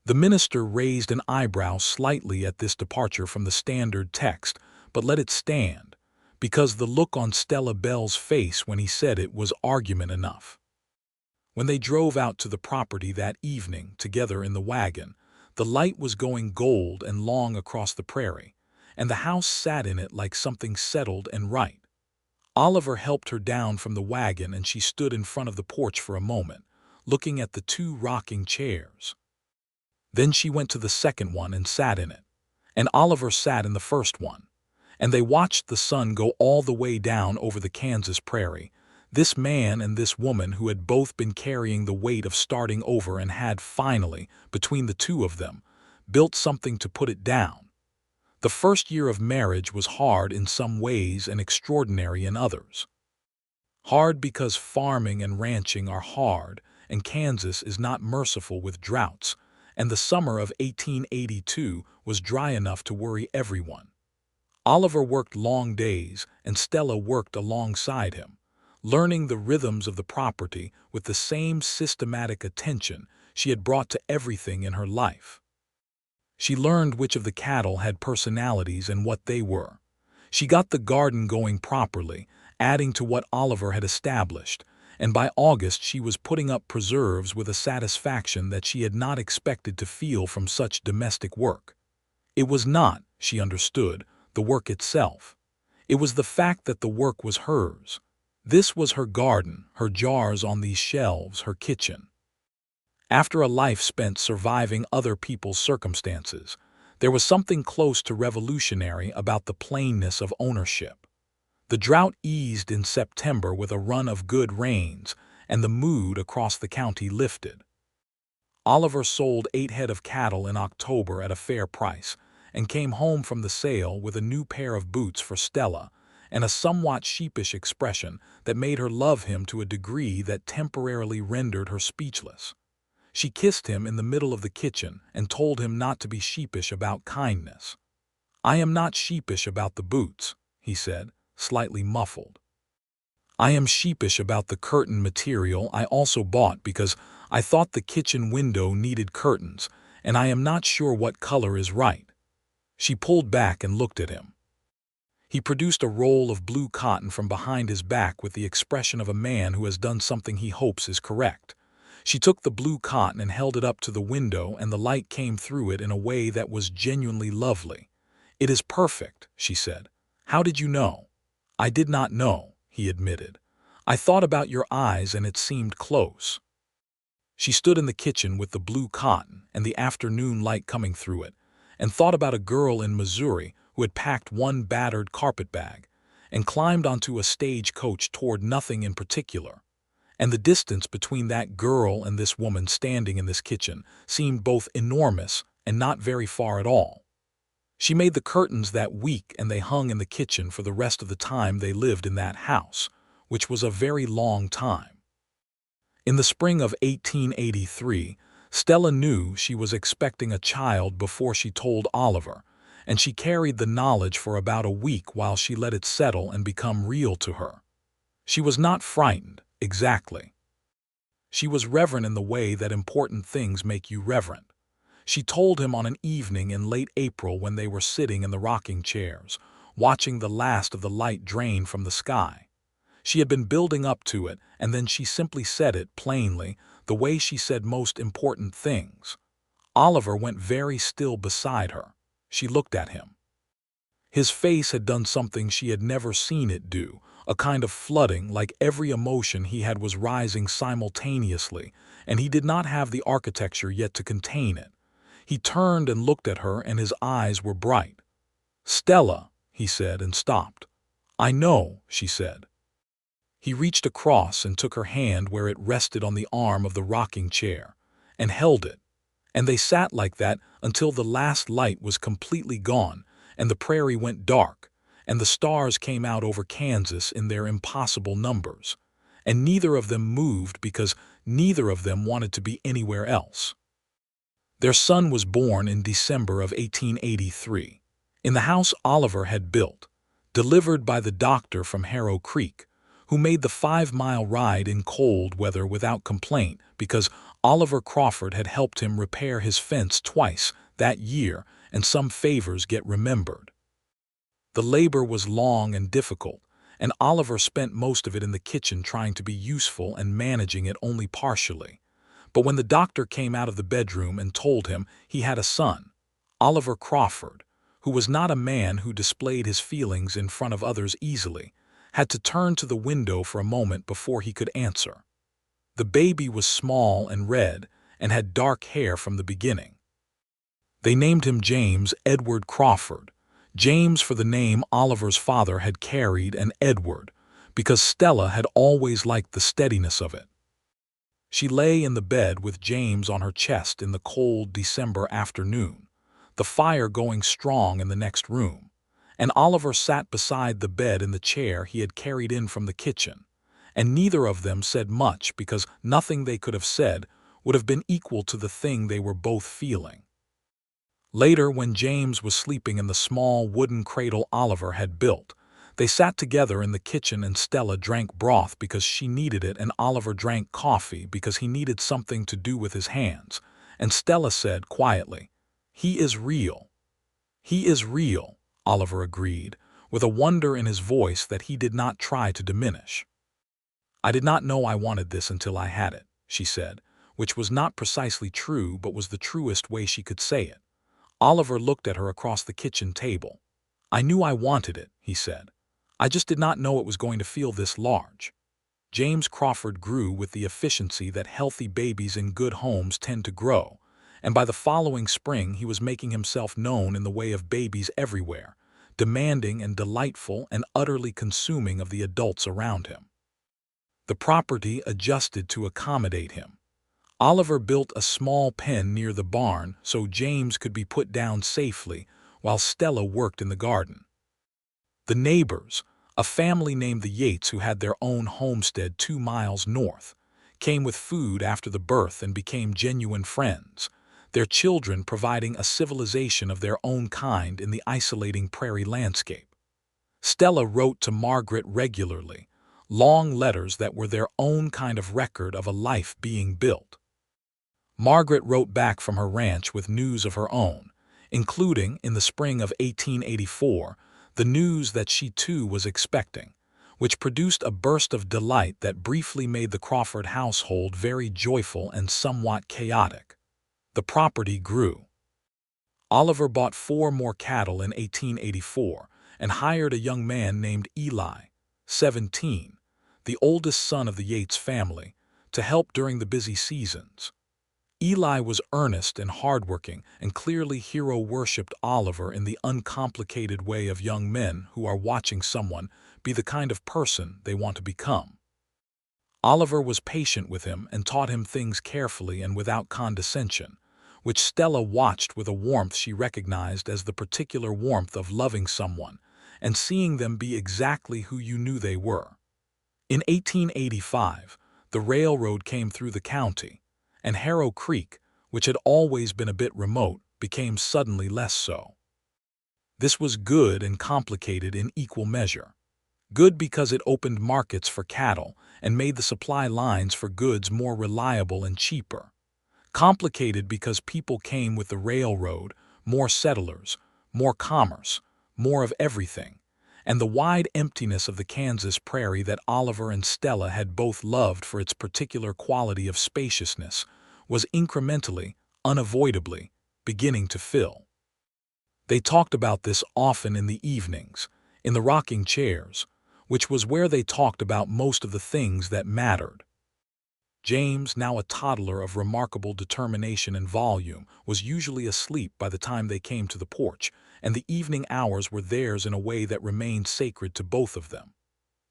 The minister raised an eyebrow slightly at this departure from the standard text, but let it stand, because the look on Stella Bell's face when he said it was argument enough. When they drove out to the property that evening together in the wagon, the light was going gold and long across the prairie, and the house sat in it like something settled and right. Oliver helped her down from the wagon and she stood in front of the porch for a moment, looking at the two rocking chairs. Then she went to the second one and sat in it, and Oliver sat in the first one, and they watched the sun go all the way down over the Kansas prairie, this man and this woman who had both been carrying the weight of starting over and had finally, between the two of them, built something to put it down. The first year of marriage was hard in some ways and extraordinary in others. Hard because farming and ranching are hard, and Kansas is not merciful with droughts, and the summer of 1882 was dry enough to worry everyone. Oliver worked long days, and Stella worked alongside him, learning the rhythms of the property with the same systematic attention she had brought to everything in her life. She learned which of the cattle had personalities and what they were. She got the garden going properly, adding to what Oliver had established, and by August she was putting up preserves with a satisfaction that she had not expected to feel from such domestic work. It was not, she understood, the work itself. It was the fact that the work was hers. This was her garden, her jars on these shelves, her kitchen. After a life spent surviving other people's circumstances, there was something close to revolutionary about the plainness of ownership. The drought eased in September with a run of good rains, and the mood across the county lifted. Oliver sold 8 head of cattle in October at a fair price, and came home from the sale with a new pair of boots for Stella, and a somewhat sheepish expression that made her love him to a degree that temporarily rendered her speechless. She kissed him in the middle of the kitchen and told him not to be sheepish about kindness. "I am not sheepish about the boots," he said, slightly muffled. "I am sheepish about the curtain material I also bought because I thought the kitchen window needed curtains, and I am not sure what color is right." She pulled back and looked at him. He produced a roll of blue cotton from behind his back with the expression of a man who has done something he hopes is correct. She took the blue cotton and held it up to the window, and the light came through it in a way that was genuinely lovely. "It is perfect," she said. "How did you know?" "I did not know," he admitted. "I thought about your eyes and it seemed close." She stood in the kitchen with the blue cotton, and the afternoon light coming through it, and thought about a girl in Missouri who had packed one battered carpetbag and climbed onto a stagecoach toward nothing in particular. And the distance between that girl and this woman standing in this kitchen seemed both enormous and not very far at all. She made the curtains that week, and they hung in the kitchen for the rest of the time they lived in that house, which was a very long time. In the spring of 1883, Stella knew she was expecting a child before she told Oliver, and she carried the knowledge for about a week while she let it settle and become real to her. She was not frightened, exactly. She was reverent in the way that important things make you reverent. She told him on an evening in late April when they were sitting in the rocking chairs, watching the last of the light drain from the sky. She had been building up to it, and then she simply said it plainly, the way she said most important things. Oliver went very still beside her. She looked at him. His face had done something she had never seen it do, a kind of flooding, like every emotion he had was rising simultaneously, and he did not have the architecture yet to contain it. He turned and looked at her, and his eyes were bright. "Stella," he said, and stopped. "I know," she said. He reached across and took her hand where it rested on the arm of the rocking chair, and held it. And they sat like that until the last light was completely gone, and the prairie went dark, and the stars came out over Kansas in their impossible numbers, and neither of them moved because neither of them wanted to be anywhere else. Their son was born in December of 1883, in the house Oliver had built, delivered by the doctor from Harrow Creek, who made the 5-mile ride in cold weather without complaint because Oliver Crawford had helped him repair his fence twice that year, and some favors get remembered. The labor was long and difficult, and Oliver spent most of it in the kitchen trying to be useful and managing it only partially. But when the doctor came out of the bedroom and told him he had a son, Oliver Crawford, who was not a man who displayed his feelings in front of others easily, had to turn to the window for a moment before he could answer. The baby was small and red and had dark hair from the beginning. They named him James Edward Crawford, James for the name Oliver's father had carried, and Edward because Stella had always liked the steadiness of it. She lay in the bed with James on her chest in the cold December afternoon, the fire going strong in the next room, and Oliver sat beside the bed in the chair he had carried in from the kitchen, and neither of them said much because nothing they could have said would have been equal to the thing they were both feeling. Later, when James was sleeping in the small wooden cradle Oliver had built, they sat together in the kitchen, and Stella drank broth because she needed it, and Oliver drank coffee because he needed something to do with his hands, and Stella said quietly, "He is real." "He is real," Oliver agreed, with a wonder in his voice that he did not try to diminish. "I did not know I wanted this until I had it," she said, which was not precisely true but was the truest way she could say it. Oliver looked at her across the kitchen table. "I knew I wanted it," he said. "I just did not know it was going to feel this large." James Crawford grew with the efficiency that healthy babies in good homes tend to grow, and by the following spring he was making himself known in the way of babies everywhere, demanding and delightful and utterly consuming of the adults around him. The property adjusted to accommodate him. Oliver built a small pen near the barn so James could be put down safely while Stella worked in the garden. The neighbors, a family named the Yates who had their own homestead 2 miles north, came with food after the birth and became genuine friends, their children providing a civilization of their own kind in the isolating prairie landscape. Stella wrote to Margaret regularly, long letters that were their own kind of record of a life being built. Margaret wrote back from her ranch with news of her own, including, in the spring of 1884, the news that she too was expecting, which produced a burst of delight that briefly made the Crawford household very joyful and somewhat chaotic. The property grew. Oliver bought 4 more cattle in 1884 and hired a young man named Eli, 17, the oldest son of the Yates family, to help during the busy seasons. Eli was earnest and hardworking and clearly hero-worshipped Oliver in the uncomplicated way of young men who are watching someone be the kind of person they want to become. Oliver was patient with him and taught him things carefully and without condescension, which Stella watched with a warmth she recognized as the particular warmth of loving someone and seeing them be exactly who you knew they were. In 1885, the railroad came through the county, and Harrow Creek, which had always been a bit remote, became suddenly less so. This was good and complicated in equal measure. Good because it opened markets for cattle and made the supply lines for goods more reliable and cheaper. Complicated because people came with the railroad, more settlers, more commerce, more of everything, and the wide emptiness of the Kansas prairie that Oliver and Stella had both loved for its particular quality of spaciousness was incrementally, unavoidably, beginning to fill. They talked about this often in the evenings, in the rocking chairs, which was where they talked about most of the things that mattered. James, now a toddler of remarkable determination and volume, was usually asleep by the time they came to the porch, and the evening hours were theirs in a way that remained sacred to both of them.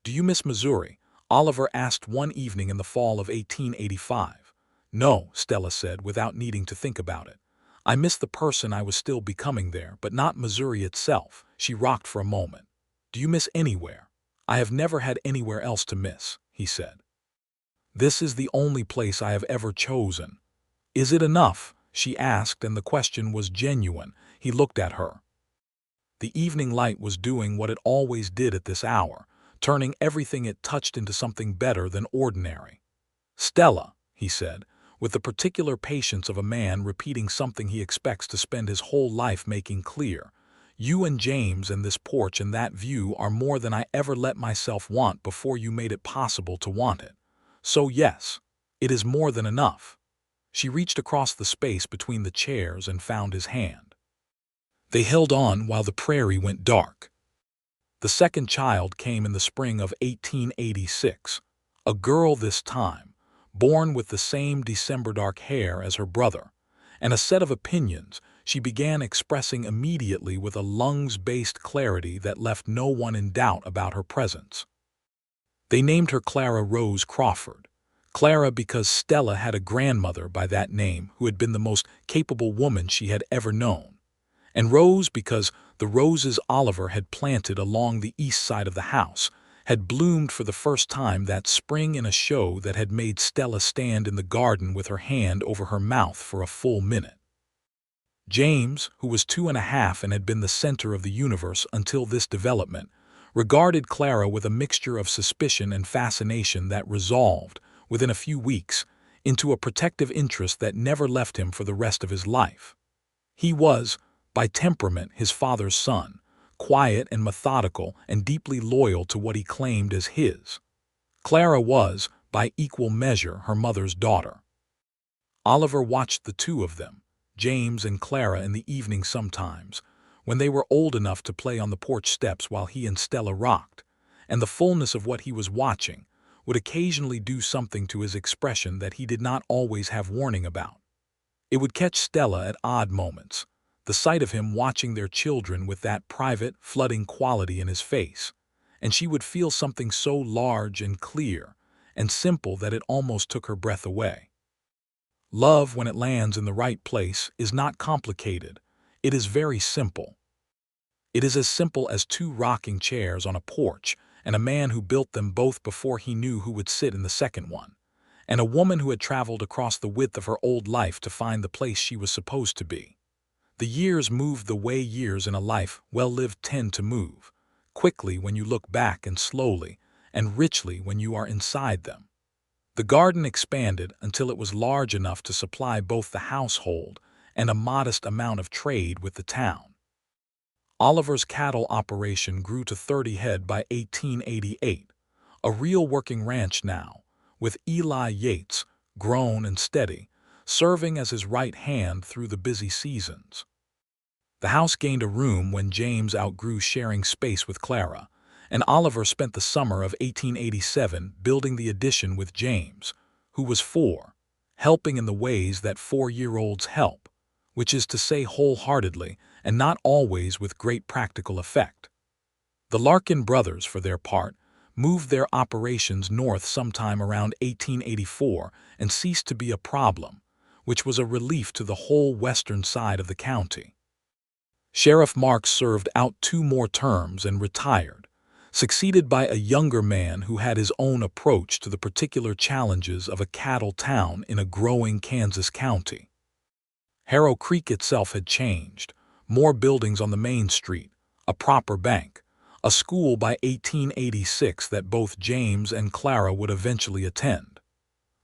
"Do you miss Missouri?" Oliver asked one evening in the fall of 1885. "No," Stella said, without needing to think about it. "I miss the person I was still becoming there, but not Missouri itself." She rocked for a moment. "Do you miss anywhere?" "I have never had anywhere else to miss," he said. "This is the only place I have ever chosen." "Is it enough?" she asked, and the question was genuine. He looked at her. The evening light was doing what it always did at this hour, turning everything it touched into something better than ordinary. "Stella," he said, with the particular patience of a man repeating something he expects to spend his whole life making clear, "you and James and this porch and that view are more than I ever let myself want before you made it possible to want it. So yes, it is more than enough." She reached across the space between the chairs and found his hand. They held on while the prairie went dark. The second child came in the spring of 1886, a girl this time, born with the same December dark hair as her brother, and a set of opinions she began expressing immediately with a lungs-based clarity that left no one in doubt about her presence. They named her Clara Rose Crawford. Clara because Stella had a grandmother by that name who had been the most capable woman she had ever known, and Rose because the roses Oliver had planted along the east side of the house had bloomed for the first time that spring in a show that had made Stella stand in the garden with her hand over her mouth for a full minute. James, who was 2.5 and had been the center of the universe until this development, regarded Clara with a mixture of suspicion and fascination that resolved, within a few weeks, into a protective interest that never left him for the rest of his life. He was, by temperament, his father's son, quiet and methodical and deeply loyal to what he claimed as his. Clara was, by equal measure, her mother's daughter. Oliver watched the two of them, James and Clara, in the evening sometimes, when they were old enough to play on the porch steps while he and Stella rocked, and the fullness of what he was watching would occasionally do something to his expression that he did not always have warning about. It would catch Stella at odd moments, the sight of him watching their children with that private, flooding quality in his face, and she would feel something so large and clear and simple that it almost took her breath away. Love, when it lands in the right place, is not complicated. It is very simple. It is as simple as 2 rocking chairs on a porch and a man who built them both before he knew who would sit in the second one, and a woman who had traveled across the width of her old life to find the place she was supposed to be. The years moved the way years in a life well lived tend to move, quickly when you look back and slowly, and richly when you are inside them. The garden expanded until it was large enough to supply both the household and a modest amount of trade with the town. Oliver's cattle operation grew to 30 head by 1888, a real working ranch now, with Eli Yates, grown and steady, serving as his right hand through the busy seasons. The house gained a room when James outgrew sharing space with Clara, and Oliver spent the summer of 1887 building the addition with James, who was 4, helping in the ways that 4-year-olds help, which is to say wholeheartedly and not always with great practical effect. The Larkin brothers, for their part, moved their operations north sometime around 1884 and ceased to be a problem, which was a relief to the whole western side of the county. Sheriff Marks served out 2 more terms and retired, succeeded by a younger man who had his own approach to the particular challenges of a cattle town in a growing Kansas county. Harrow Creek itself had changed, more buildings on the main street, a proper bank, a school by 1886 that both James and Clara would eventually attend.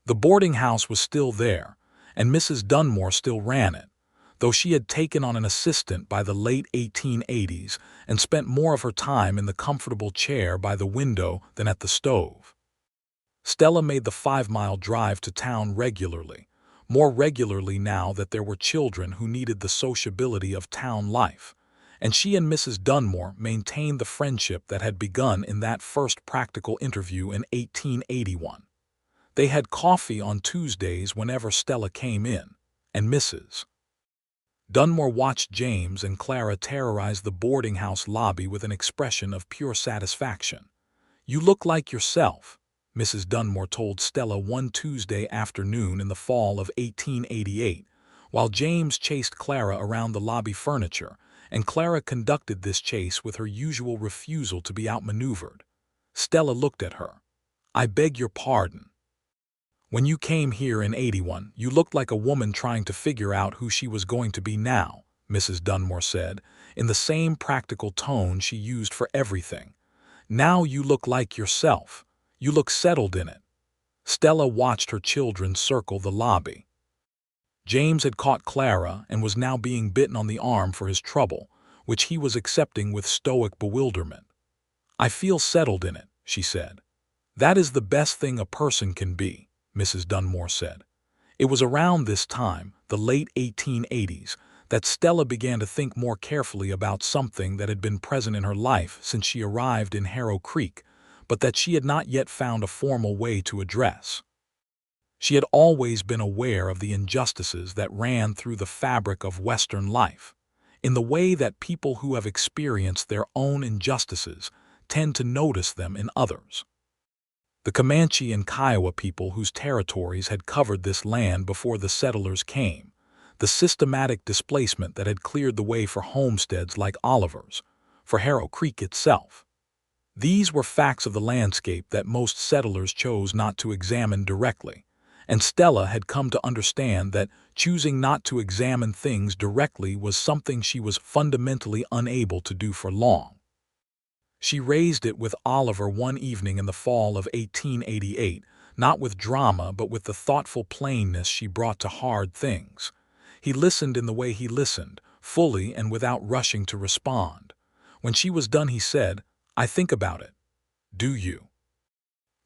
The boarding house was still there, and Mrs. Dunmore still ran it, though she had taken on an assistant by the late 1880s and spent more of her time in the comfortable chair by the window than at the stove. Stella made the 5-mile drive to town regularly, more regularly now that there were children who needed the sociability of town life, and she and Mrs. Dunmore maintained the friendship that had begun in that first practical interview in 1881. They had coffee on Tuesdays whenever Stella came in, and Mrs. Dunmore watched James and Clara terrorize the boarding house lobby with an expression of pure satisfaction. "You look like yourself," Mrs. Dunmore told Stella one Tuesday afternoon in the fall of 1888, while James chased Clara around the lobby furniture, and Clara conducted this chase with her usual refusal to be outmaneuvered. Stella looked at her. "I beg your pardon. When you came here in 81, you looked like a woman trying to figure out who she was going to be now," Mrs. Dunmore said, in the same practical tone she used for everything. "Now you look like yourself. You look settled in it." Stella watched her children circle the lobby. James had caught Clara and was now being bitten on the arm for his trouble, which he was accepting with stoic bewilderment. "I feel settled in it," she said. "That is the best thing a person can be," Mrs. Dunmore said. It was around this time, the late 1880s, that Stella began to think more carefully about something that had been present in her life since she arrived in Harrow Creek, but that she had not yet found a formal way to address. She had always been aware of the injustices that ran through the fabric of Western life, in the way that people who have experienced their own injustices tend to notice them in others. The Comanche and Kiowa people whose territories had covered this land before the settlers came, the systematic displacement that had cleared the way for homesteads like Oliver's, for Harrow Creek itself. These were facts of the landscape that most settlers chose not to examine directly, and Stella had come to understand that choosing not to examine things directly was something she was fundamentally unable to do for long. She raised it with Oliver one evening in the fall of 1888, not with drama but with the thoughtful plainness she brought to hard things. He listened in the way he listened, fully and without rushing to respond. When she was done he said, "I think about it." "Do you?"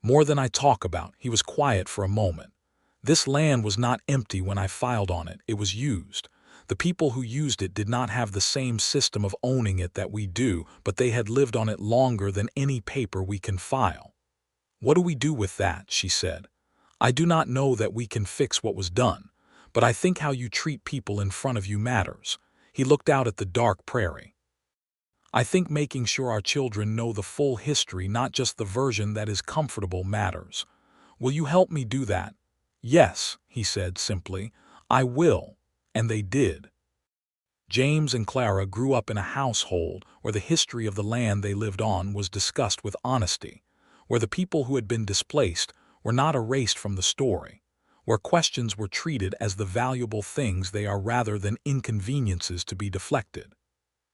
"More than I talk about." He was quiet for a moment. "This land was not empty when I filed on it, it was used. The people who used it did not have the same system of owning it that we do, but they had lived on it longer than any paper we can file." "What do we do with that?" she said. "I do not know that we can fix what was done, but I think how you treat people in front of you matters." He looked out at the dark prairie. "I think making sure our children know the full history, not just the version that is comfortable, matters. Will you help me do that?" "Yes," he said simply, "I will." And they did. James and Clara grew up in a household where the history of the land they lived on was discussed with honesty, where the people who had been displaced were not erased from the story, where questions were treated as the valuable things they are rather than inconveniences to be deflected.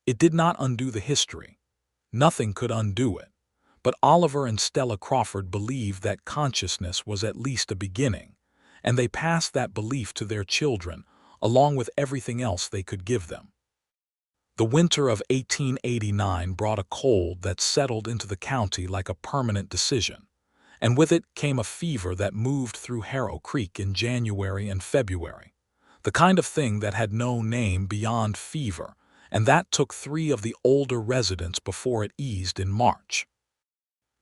It did not undo the history. Nothing could undo it. But Oliver and Stella Crawford believed that consciousness was at least a beginning, and they passed that belief to their children, along with everything else they could give them. The winter of 1889 brought a cold that settled into the county like a permanent decision, and with it came a fever that moved through Harrow Creek in January and February, the kind of thing that had no name beyond fever, and that took 3 of the older residents before it eased in March.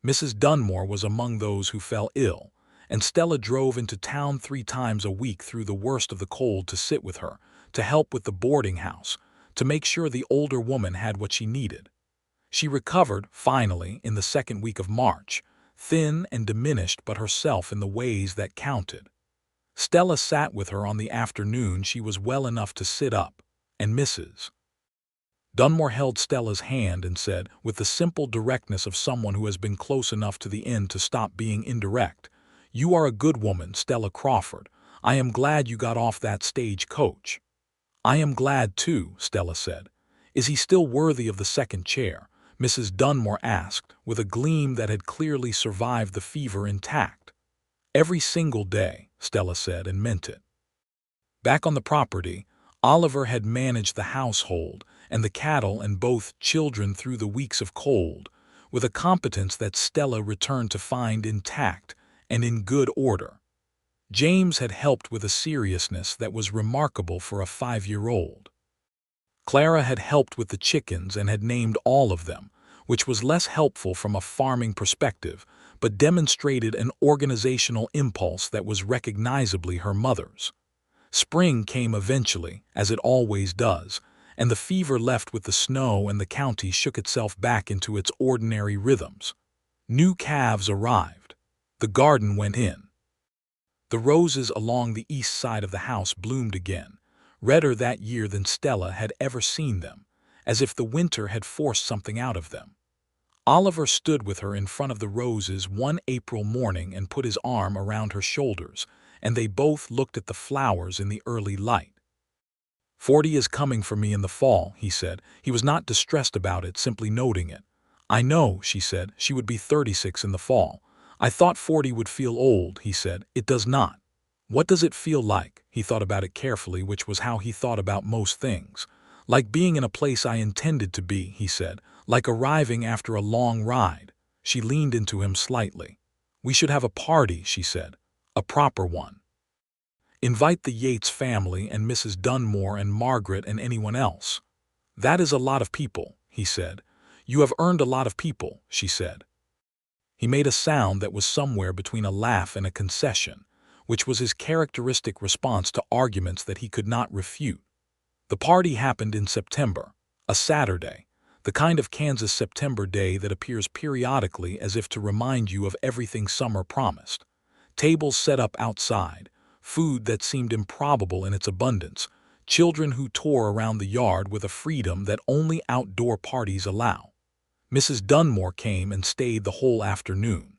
Mrs. Dunmore was among those who fell ill, and Stella drove into town 3 times a week through the worst of the cold to sit with her, to help with the boarding house, to make sure the older woman had what she needed. She recovered, finally, in the second week of March, thin and diminished but herself in the ways that counted. Stella sat with her on the afternoon she was well enough to sit up, and Mrs. Dunmore held Stella's hand and said, with the simple directness of someone who has been close enough to the end to stop being indirect, "You are a good woman, Stella Crawford. I am glad you got off that stagecoach." "I am glad too," Stella said. "Is he still worthy of the second chair?" Mrs. Dunmore asked, with a gleam that had clearly survived the fever intact. "Every single day," Stella said, and meant it. Back on the property, Oliver had managed the household and the cattle and both children through the weeks of cold, with a competence that Stella returned to find intact and in good order. James had helped with a seriousness that was remarkable for a 5-year-old. Clara had helped with the chickens and had named all of them, which was less helpful from a farming perspective, but demonstrated an organizational impulse that was recognizably her mother's. Spring came eventually, as it always does, and the fever left with the snow and the county shook itself back into its ordinary rhythms. New calves arrived. The garden went in. The roses along the east side of the house bloomed again, redder that year than Stella had ever seen them, as if the winter had forced something out of them. Oliver stood with her in front of the roses one April morning and put his arm around her shoulders, and they both looked at the flowers in the early light. "40 is coming for me in the fall," he said. He was not distressed about it, simply noting it. "I know," she said. "She would be 36 in the fall." "I thought 40 would feel old," he said. "It does not." "What does it feel like?" He thought about it carefully, which was how he thought about most things. "Like being in a place I intended to be," he said. "Like arriving after a long ride." She leaned into him slightly. "We should have a party," she said. "A proper one. Invite the Yates family and Mrs. Dunmore and Margaret and anyone else." "That is a lot of people," he said. "You have earned a lot of people," she said. He made a sound that was somewhere between a laugh and a concession, which was his characteristic response to arguments that he could not refute. The party happened in September, a Saturday, the kind of Kansas September day that appears periodically as if to remind you of everything summer promised. Tables set up outside, food that seemed improbable in its abundance, children who tore around the yard with a freedom that only outdoor parties allow. Mrs. Dunmore came and stayed the whole afternoon.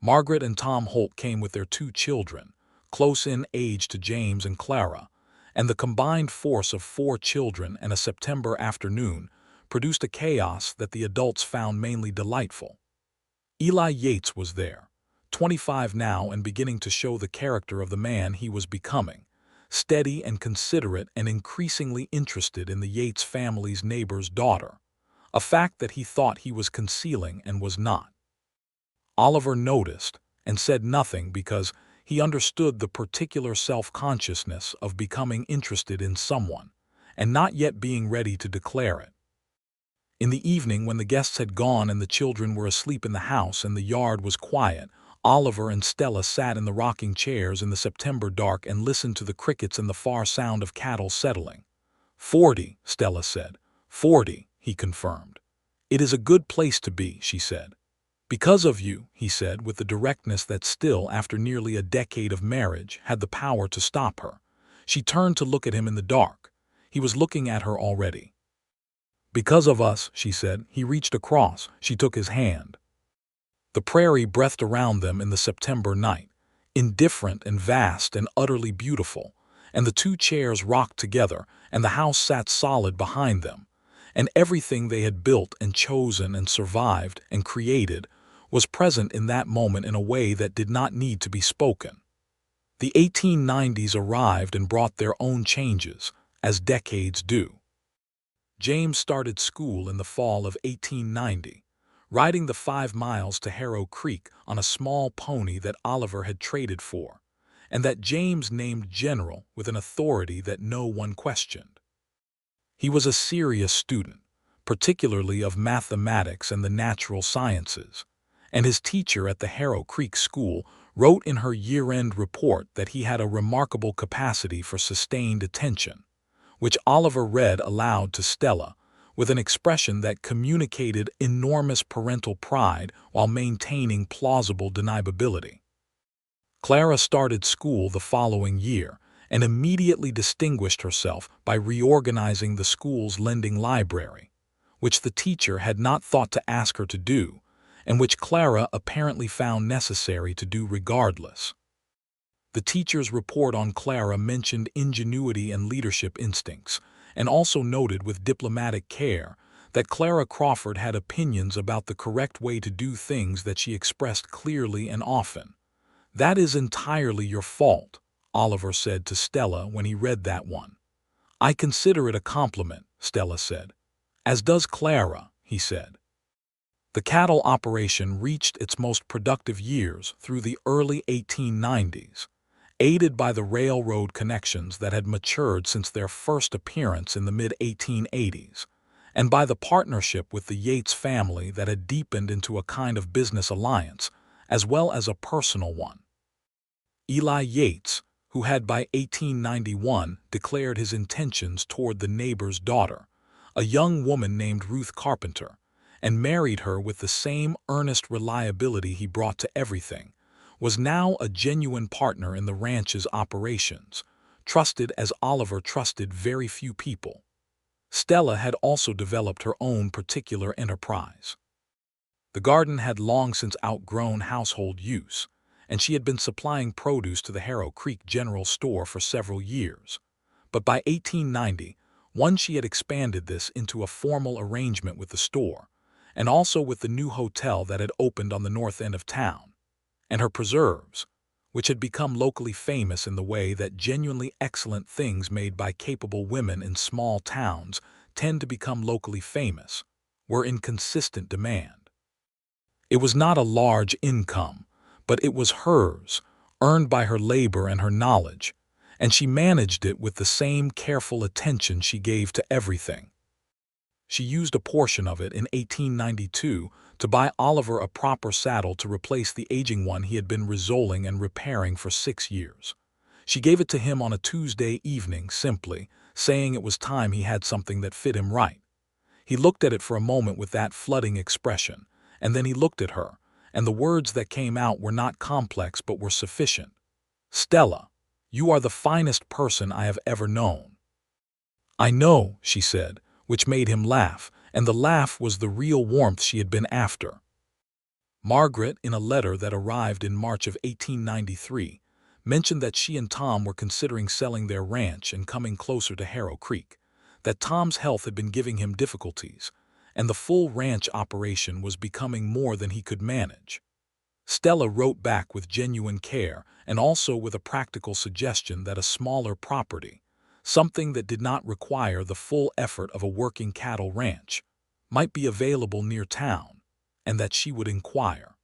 Margaret and Tom Holt came with their 2 children, close in age to James and Clara, and the combined force of 4 children and a September afternoon produced a chaos that the adults found mainly delightful. Eli Yates was there, 25 now and beginning to show the character of the man he was becoming, steady and considerate and increasingly interested in the Yates family's neighbor's daughter, a fact that he thought he was concealing and was not. Oliver noticed and said nothing because he understood the particular self-consciousness of becoming interested in someone and not yet being ready to declare it. In the evening, when the guests had gone and the children were asleep in the house and the yard was quiet, Oliver and Stella sat in the rocking chairs in the September dark and listened to the crickets and the far sound of cattle settling. 40, Stella said. 40, he confirmed. "It is a good place to be," she said. "Because of you," he said, with the directness that still, after nearly a decade of marriage, had the power to stop her. She turned to look at him in the dark. He was looking at her already. "Because of us," she said. He reached across. She took his hand. The prairie breathed around them in the September night, indifferent and vast and utterly beautiful, and the 2 chairs rocked together, and the house sat solid behind them, and everything they had built and chosen and survived and created was present in that moment in a way that did not need to be spoken. The 1890s arrived and brought their own changes, as decades do. James started school in the fall of 1890, riding the 5 miles to Harrow Creek on a small pony that Oliver had traded for, and that James named General with an authority that no one questioned. He was a serious student, particularly of mathematics and the natural sciences, and his teacher at the Harrow Creek School wrote in her year-end report that he had a remarkable capacity for sustained attention, which Oliver read aloud to Stella, with an expression that communicated enormous parental pride while maintaining plausible deniability. Clara started school the following year and immediately distinguished herself by reorganizing the school's lending library, which the teacher had not thought to ask her to do, and which Clara apparently found necessary to do regardless. The teacher's report on Clara mentioned ingenuity and leadership instincts, and also noted with diplomatic care that Clara Crawford had opinions about the correct way to do things that she expressed clearly and often. "That is entirely your fault," Oliver said to Stella when he read that one. "I consider it a compliment," Stella said. "As does Clara," he said. The cattle operation reached its most productive years through the early 1890s, aided by the railroad connections that had matured since their first appearance in the mid-1880s, and by the partnership with the Yates family that had deepened into a kind of business alliance, as well as a personal one. Eli Yates, who had by 1891 declared his intentions toward the neighbor's daughter, a young woman named Ruth Carpenter, and married her with the same earnest reliability he brought to everything, was now a genuine partner in the ranch's operations, trusted as Oliver trusted very few people. Stella had also developed her own particular enterprise. The garden had long since outgrown household use, and she had been supplying produce to the Harrow Creek General Store for several years. But by 1891, she had expanded this into a formal arrangement with the store, and also with the new hotel that had opened on the north end of town. And her preserves, which had become locally famous in the way that genuinely excellent things made by capable women in small towns tend to become locally famous, were in consistent demand. It was not a large income, but it was hers, earned by her labor and her knowledge, and she managed it with the same careful attention she gave to everything. She used a portion of it in 1892 to buy Oliver a proper saddle to replace the aging one he had been resoling and repairing for 6 years. She gave it to him on a Tuesday evening simply, saying it was time he had something that fit him right. He looked at it for a moment with that flooding expression, and then he looked at her, and the words that came out were not complex but were sufficient. "Stella, you are the finest person I have ever known." "I know," she said, which made him laugh, and the laugh was the real warmth she had been after. Margaret, in a letter that arrived in March of 1893, mentioned that she and Tom were considering selling their ranch and coming closer to Harrow Creek, that Tom's health had been giving him difficulties, and the full ranch operation was becoming more than he could manage. Stella wrote back with genuine care and also with a practical suggestion that a smaller property, something that did not require the full effort of a working cattle ranch, might be available near town, and that she would inquire.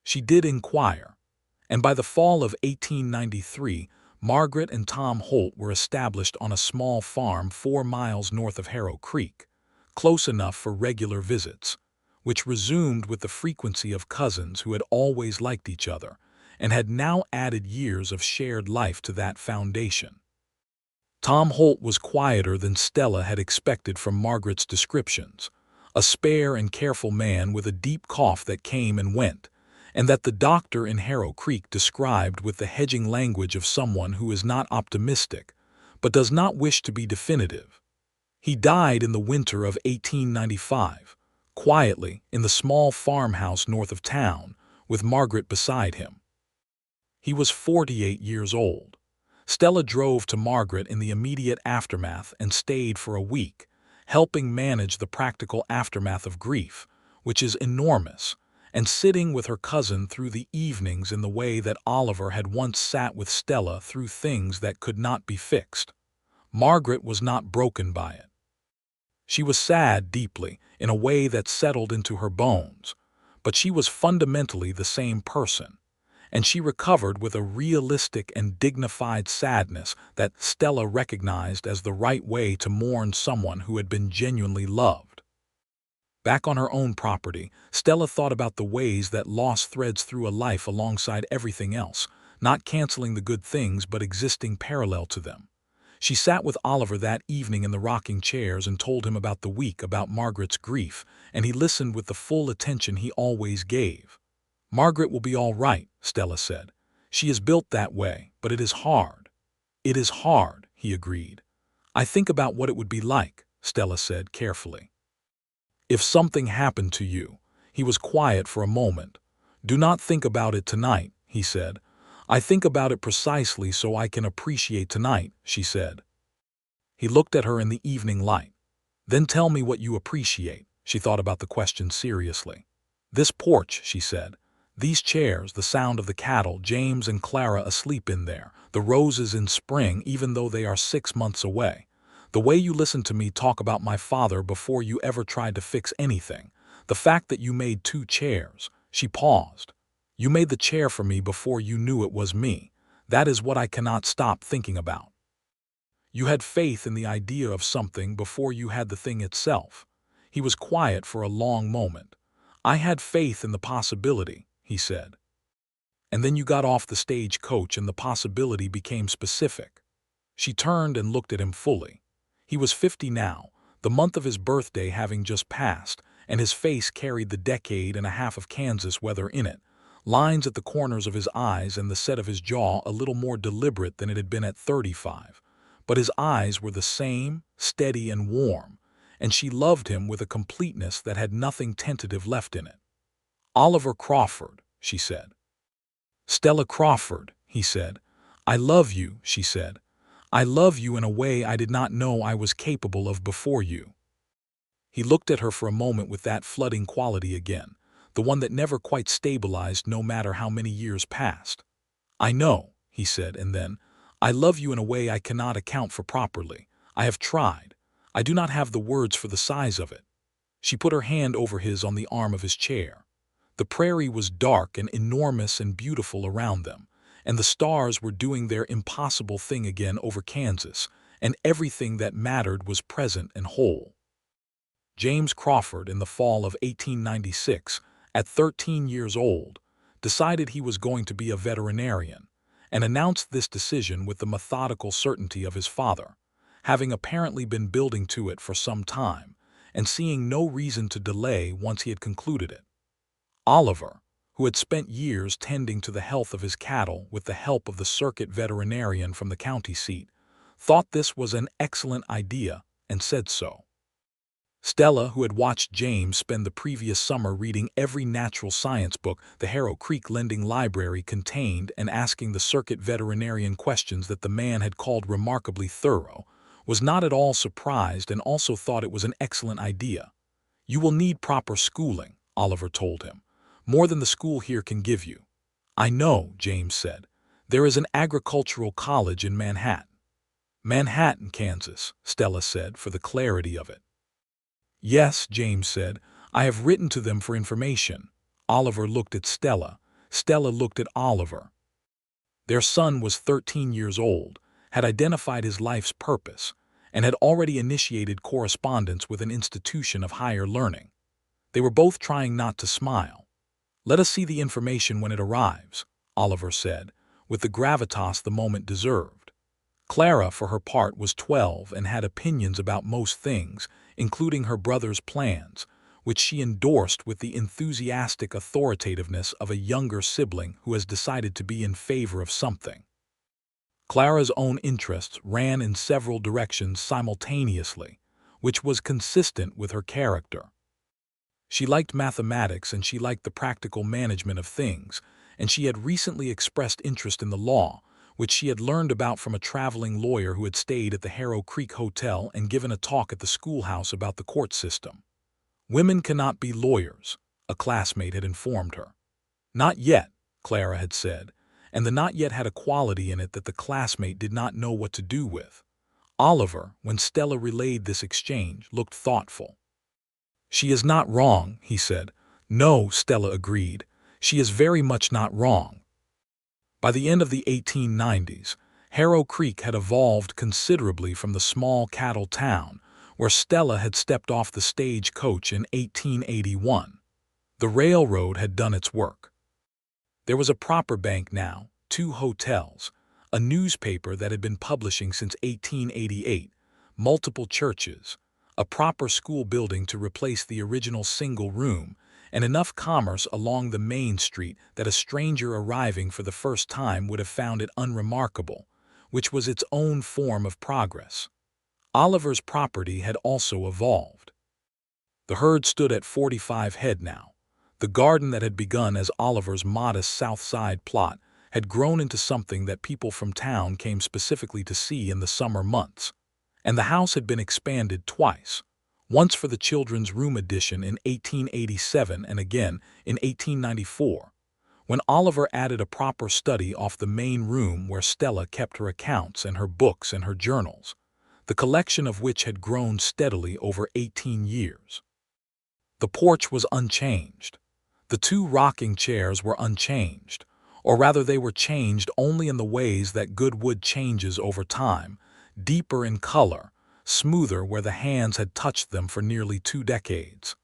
She did inquire, and by the fall of 1893, Margaret and Tom Holt were established on a small farm 4 miles north of Harrow Creek, close enough for regular visits, which resumed with the frequency of cousins who had always liked each other and had now added years of shared life to that foundation. Tom Holt was quieter than Stella had expected from Margaret's descriptions, a spare and careful man with a deep cough that came and went, and that the doctor in Harrow Creek described with the hedging language of someone who is not optimistic, but does not wish to be definitive. He died in the winter of 1895, quietly in the small farmhouse north of town, with Margaret beside him. He was 48 years old. Stella drove to Margaret in the immediate aftermath and stayed for a week, helping manage the practical aftermath of grief, which is enormous, and sitting with her cousin through the evenings in the way that Oliver had once sat with Stella through things that could not be fixed. Margaret was not broken by it. She was sad deeply, in a way that settled into her bones, but she was fundamentally the same person, and she recovered with a realistic and dignified sadness that Stella recognized as the right way to mourn someone who had been genuinely loved. Back on her own property, Stella thought about the ways that loss threads through a life alongside everything else, not canceling the good things but existing parallel to them. She sat with Oliver that evening in the rocking chairs and told him about the week, about Margaret's grief, and he listened with the full attention he always gave. "Margaret will be all right," Stella said. "She is built that way, but it is hard." "It is hard," he agreed. "I think about what it would be like," Stella said carefully. "If something happened to you." He was quiet for a moment. "Do not think about it tonight," he said. "I think about it precisely so I can appreciate tonight," she said. He looked at her in the evening light. "Then tell me what you appreciate." She thought about the question seriously. "This porch," she said. "These chairs, the sound of the cattle, James and Clara asleep in there, the roses in spring even though they are 6 months away. The way you listened to me talk about my father before you ever tried to fix anything. The fact that you made 2 chairs." She paused. "You made the chair for me before you knew it was me. That is what I cannot stop thinking about. You had faith in the idea of something before you had the thing itself." He was quiet for a long moment. "I had faith in the possibility," he said. "And then you got off the stagecoach and the possibility became specific." She turned and looked at him fully. He was 50 now, the month of his birthday having just passed, and his face carried the decade and a half of Kansas weather in it, lines at the corners of his eyes and the set of his jaw a little more deliberate than it had been at 35. But his eyes were the same, steady and warm, and she loved him with a completeness that had nothing tentative left in it. "Oliver Crawford," she said. "Stella Crawford," he said. "I love you," she said. "I love you in a way I did not know I was capable of before you." He looked at her for a moment with that flooding quality again, the one that never quite stabilized no matter how many years passed. "I know," he said, and then, "I love you in a way I cannot account for properly. I have tried. I do not have the words for the size of it." She put her hand over his on the arm of his chair. The prairie was dark and enormous and beautiful around them, and the stars were doing their impossible thing again over Kansas, and everything that mattered was present and whole. James Crawford, in the fall of 1896, at 13 years old, decided he was going to be a veterinarian, and announced this decision with the methodical certainty of his father, having apparently been building to it for some time, and seeing no reason to delay once he had concluded it. Oliver, who had spent years tending to the health of his cattle with the help of the circuit veterinarian from the county seat, thought this was an excellent idea and said so. Stella, who had watched James spend the previous summer reading every natural science book the Harrow Creek Lending Library contained and asking the circuit veterinarian questions that the man had called remarkably thorough, was not at all surprised and also thought it was an excellent idea. "You will need proper schooling," Oliver told him, "more than the school here can give you." "I know," James said. "There is an agricultural college in Manhattan." "Manhattan, Kansas," Stella said for the clarity of it. "Yes," James said. "I have written to them for information." Oliver looked at Stella. Stella looked at Oliver. Their son was 13 years old, had identified his life's purpose, and had already initiated correspondence with an institution of higher learning. They were both trying not to smile. "Let us see the information when it arrives," Oliver said, with the gravitas the moment deserved. Clara, for her part, was 12 and had opinions about most things, including her brother's plans, which she endorsed with the enthusiastic authoritativeness of a younger sibling who has decided to be in favor of something. Clara's own interests ran in several directions simultaneously, which was consistent with her character. She liked mathematics and she liked the practical management of things, and she had recently expressed interest in the law, which she had learned about from a traveling lawyer who had stayed at the Harrow Creek Hotel and given a talk at the schoolhouse about the court system. "Women cannot be lawyers," a classmate had informed her. "Not yet," Clara had said, and the "not yet" had a quality in it that the classmate did not know what to do with. Oliver, when Stella relayed this exchange, looked thoughtful. "She is not wrong," he said. "No," Stella agreed. "She is very much not wrong." By the end of the 1890s, Harrow Creek had evolved considerably from the small cattle town, where Stella had stepped off the stagecoach in 1881. The railroad had done its work. There was a proper bank now, 2 hotels, a newspaper that had been publishing since 1888, multiple churches, a proper school building to replace the original single room, and enough commerce along the main street that a stranger arriving for the first time would have found it unremarkable, which was its own form of progress. Oliver's property had also evolved. The herd stood at 45 head now. The garden that had begun as Oliver's modest south side plot had grown into something that people from town came specifically to see in the summer months. And the house had been expanded twice, once for the children's room addition in 1887 and again in 1894, when Oliver added a proper study off the main room where Stella kept her accounts and her books and her journals, the collection of which had grown steadily over 18 years. The porch was unchanged. The 2 rocking chairs were unchanged, or rather they were changed only in the ways that good wood changes over time, deeper in color, smoother where the hands had touched them for nearly 2 decades.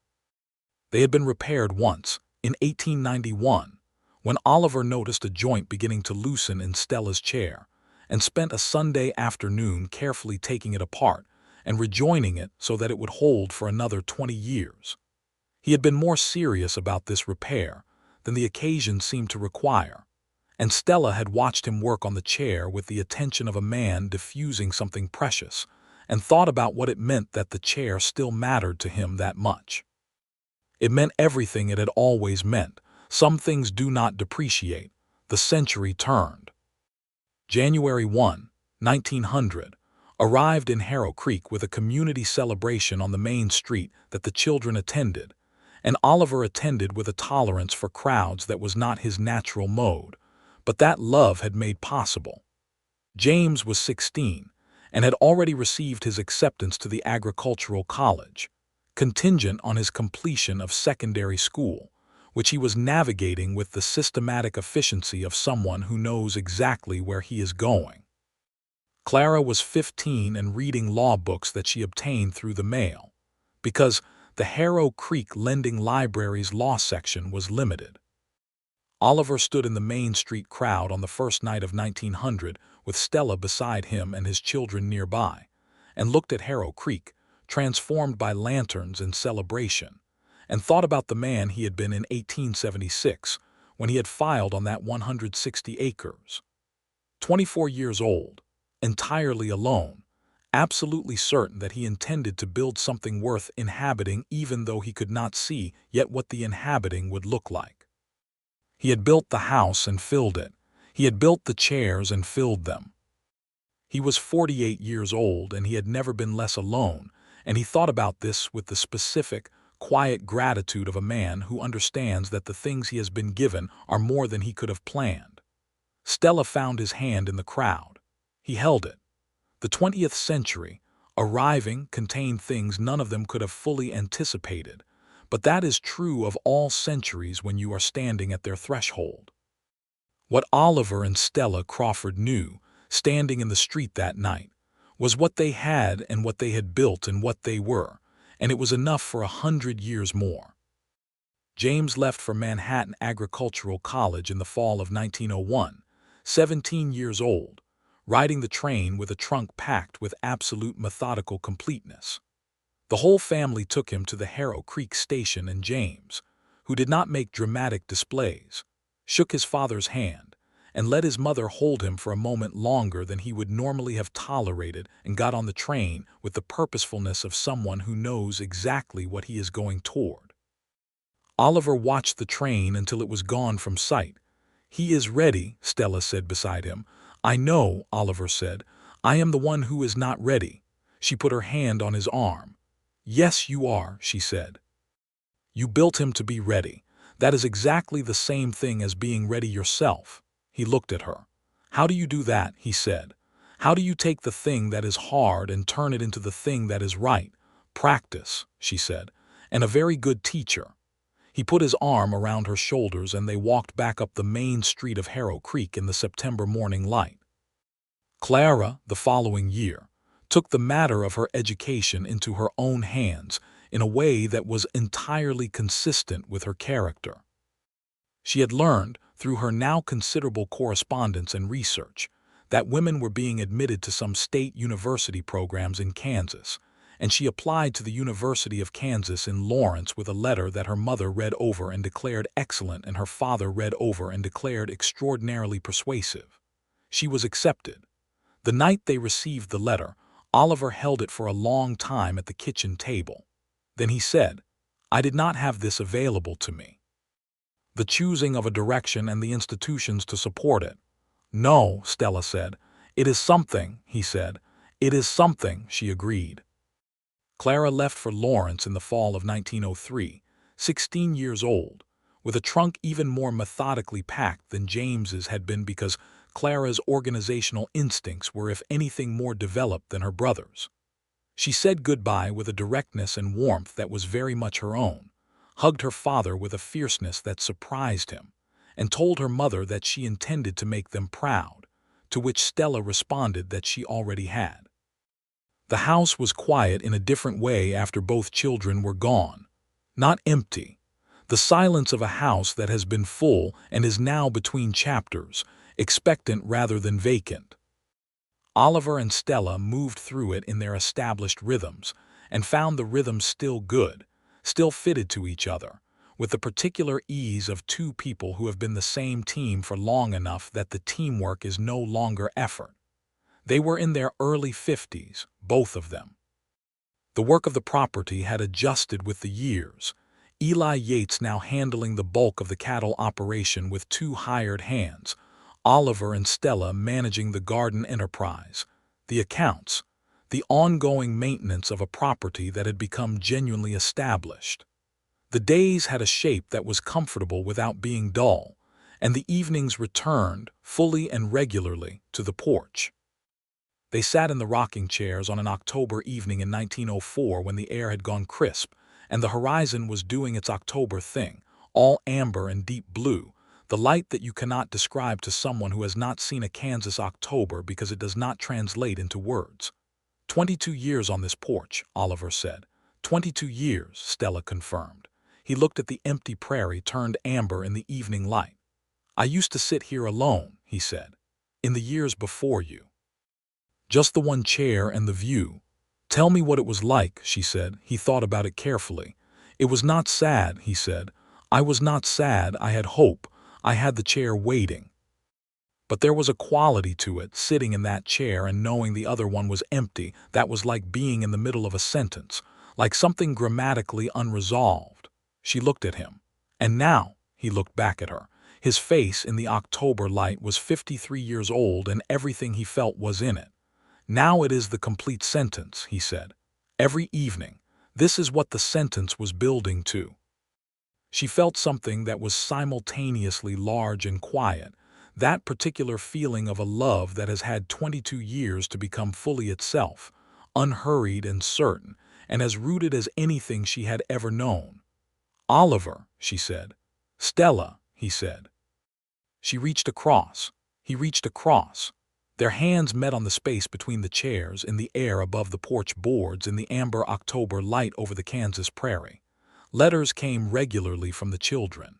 They had been repaired once, in 1891, when Oliver noticed a joint beginning to loosen in Stella's chair, and spent a Sunday afternoon carefully taking it apart and rejoining it so that it would hold for another 20 years. He had been more serious about this repair than the occasion seemed to require, and Stella had watched him work on the chair with the attention of a man diffusing something precious, and thought about what it meant that the chair still mattered to him that much. It meant everything it had always meant. Some things do not depreciate. The century turned. January 1, 1900, arrived in Harrow Creek with a community celebration on the main street that the children attended, and Oliver attended with a tolerance for crowds that was not his natural mode, but that love had made possible. James was 16 and had already received his acceptance to the agricultural college, contingent on his completion of secondary school, which he was navigating with the systematic efficiency of someone who knows exactly where he is going. Clara was 15 and reading law books that she obtained through the mail, because the Harrow Creek Lending Library's law section was limited. Oliver stood in the Main Street crowd on the first night of 1900 with Stella beside him and his children nearby, and looked at Harrow Creek, transformed by lanterns and celebration, and thought about the man he had been in 1876 when he had filed on that 160 acres. 24 years old, entirely alone, absolutely certain that he intended to build something worth inhabiting even though he could not see yet what the inhabiting would look like. He had built the house and filled it. He had built the chairs and filled them. He was 48 years old and he had never been less alone, and he thought about this with the specific, quiet gratitude of a man who understands that the things he has been given are more than he could have planned. Stella found his hand in the crowd. He held it. The 20th century, arriving, contained things none of them could have fully anticipated, but that is true of all centuries when you are standing at their threshold. What Oliver and Stella Crawford knew, standing in the street that night, was what they had and what they had built and what they were, and it was enough for 100 years more. James left for Manhattan Agricultural College in the fall of 1901, 17 years old, riding the train with a trunk packed with absolute methodical completeness. The whole family took him to the Harrow Creek station, and James, who did not make dramatic displays, shook his father's hand and let his mother hold him for a moment longer than he would normally have tolerated, and got on the train with the purposefulness of someone who knows exactly what he is going toward. Oliver watched the train until it was gone from sight. "He is ready," Stella said beside him. "I know," Oliver said. "I am the one who is not ready." She put her hand on his arm. "Yes, you are," she said. "You built him to be ready. That is exactly the same thing as being ready yourself." He looked at her. "How do you do that?" he said. "How do you take the thing that is hard and turn it into the thing that is right?" "Practice," she said, "and a very good teacher." He put his arm around her shoulders and they walked back up the main street of Harrow Creek in the September morning light. Clara, the following year, took the matter of her education into her own hands in a way that was entirely consistent with her character. She had learned, through her now considerable correspondence and research, that women were being admitted to some state university programs in Kansas, and she applied to the University of Kansas in Lawrence with a letter that her mother read over and declared excellent and her father read over and declared extraordinarily persuasive. She was accepted. The night they received the letter, Oliver held it for a long time at the kitchen table. Then he said, "I did not have this available to me. The choosing of a direction and the institutions to support it." "No," Stella said. "It is something," he said. "It is something," she agreed. Clara left for Lawrence in the fall of 1903, 16 years old, with a trunk even more methodically packed than James's had been because Clara's organizational instincts were if anything more developed than her brother's. She said goodbye with a directness and warmth that was very much her own, hugged her father with a fierceness that surprised him, and told her mother that she intended to make them proud, to which Stella responded that she already had. The house was quiet in a different way after both children were gone. Not empty. The silence of a house that has been full and is now between chapters, expectant rather than vacant. Oliver and Stella moved through it in their established rhythms, and found the rhythms still good, still fitted to each other, with the particular ease of two people who have been the same team for long enough that the teamwork is no longer effort. They were in their early 50s, both of them. The work of the property had adjusted with the years, Eli Yates now handling the bulk of the cattle operation with 2 hired hands, Oliver and Stella managing the garden enterprise, the accounts, the ongoing maintenance of a property that had become genuinely established. The days had a shape that was comfortable without being dull, and the evenings returned, fully and regularly, to the porch. They sat in the rocking chairs on an October evening in 1904 when the air had gone crisp, and the horizon was doing its October thing, all amber and deep blue, the light that you cannot describe to someone who has not seen a Kansas October because it does not translate into words. 22 years on this porch, Oliver said. 22 years, Stella confirmed. He looked at the empty prairie turned amber in the evening light. "I used to sit here alone," he said, "in the years before you. Just the one chair and the view." "Tell me what it was like," she said. He thought about it carefully. "It was not sad," he said. "I was not sad. I had hope. I had the chair waiting. But there was a quality to it, sitting in that chair and knowing the other one was empty, that was like being in the middle of a sentence, like something grammatically unresolved." She looked at him. And now, he looked back at her. His face in the October light was 53 years old and everything he felt was in it. "Now it is the complete sentence," he said. "Every evening, this is what the sentence was building to." She felt something that was simultaneously large and quiet, that particular feeling of a love that has had 22 years to become fully itself, unhurried and certain, and as rooted as anything she had ever known. "Oliver," she said. "Stella," he said. She reached across. He reached across. Their hands met on the space between the chairs, in the air above the porch boards, in the amber October light over the Kansas prairie. Letters came regularly from the children.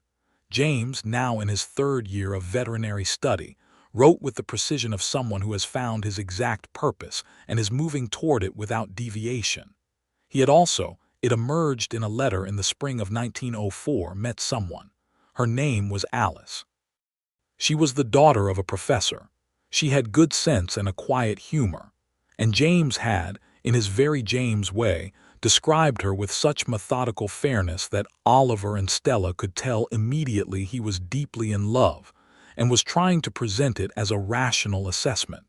James, now in his 3rd year of veterinary study, wrote with the precision of someone who has found his exact purpose and is moving toward it without deviation. He had also, it emerged in a letter in the spring of 1904, met someone. Her name was Alice. She was the daughter of a professor. She had good sense and a quiet humor, and James had, in his very James way, described her with such methodical fairness that Oliver and Stella could tell immediately he was deeply in love, and was trying to present it as a rational assessment.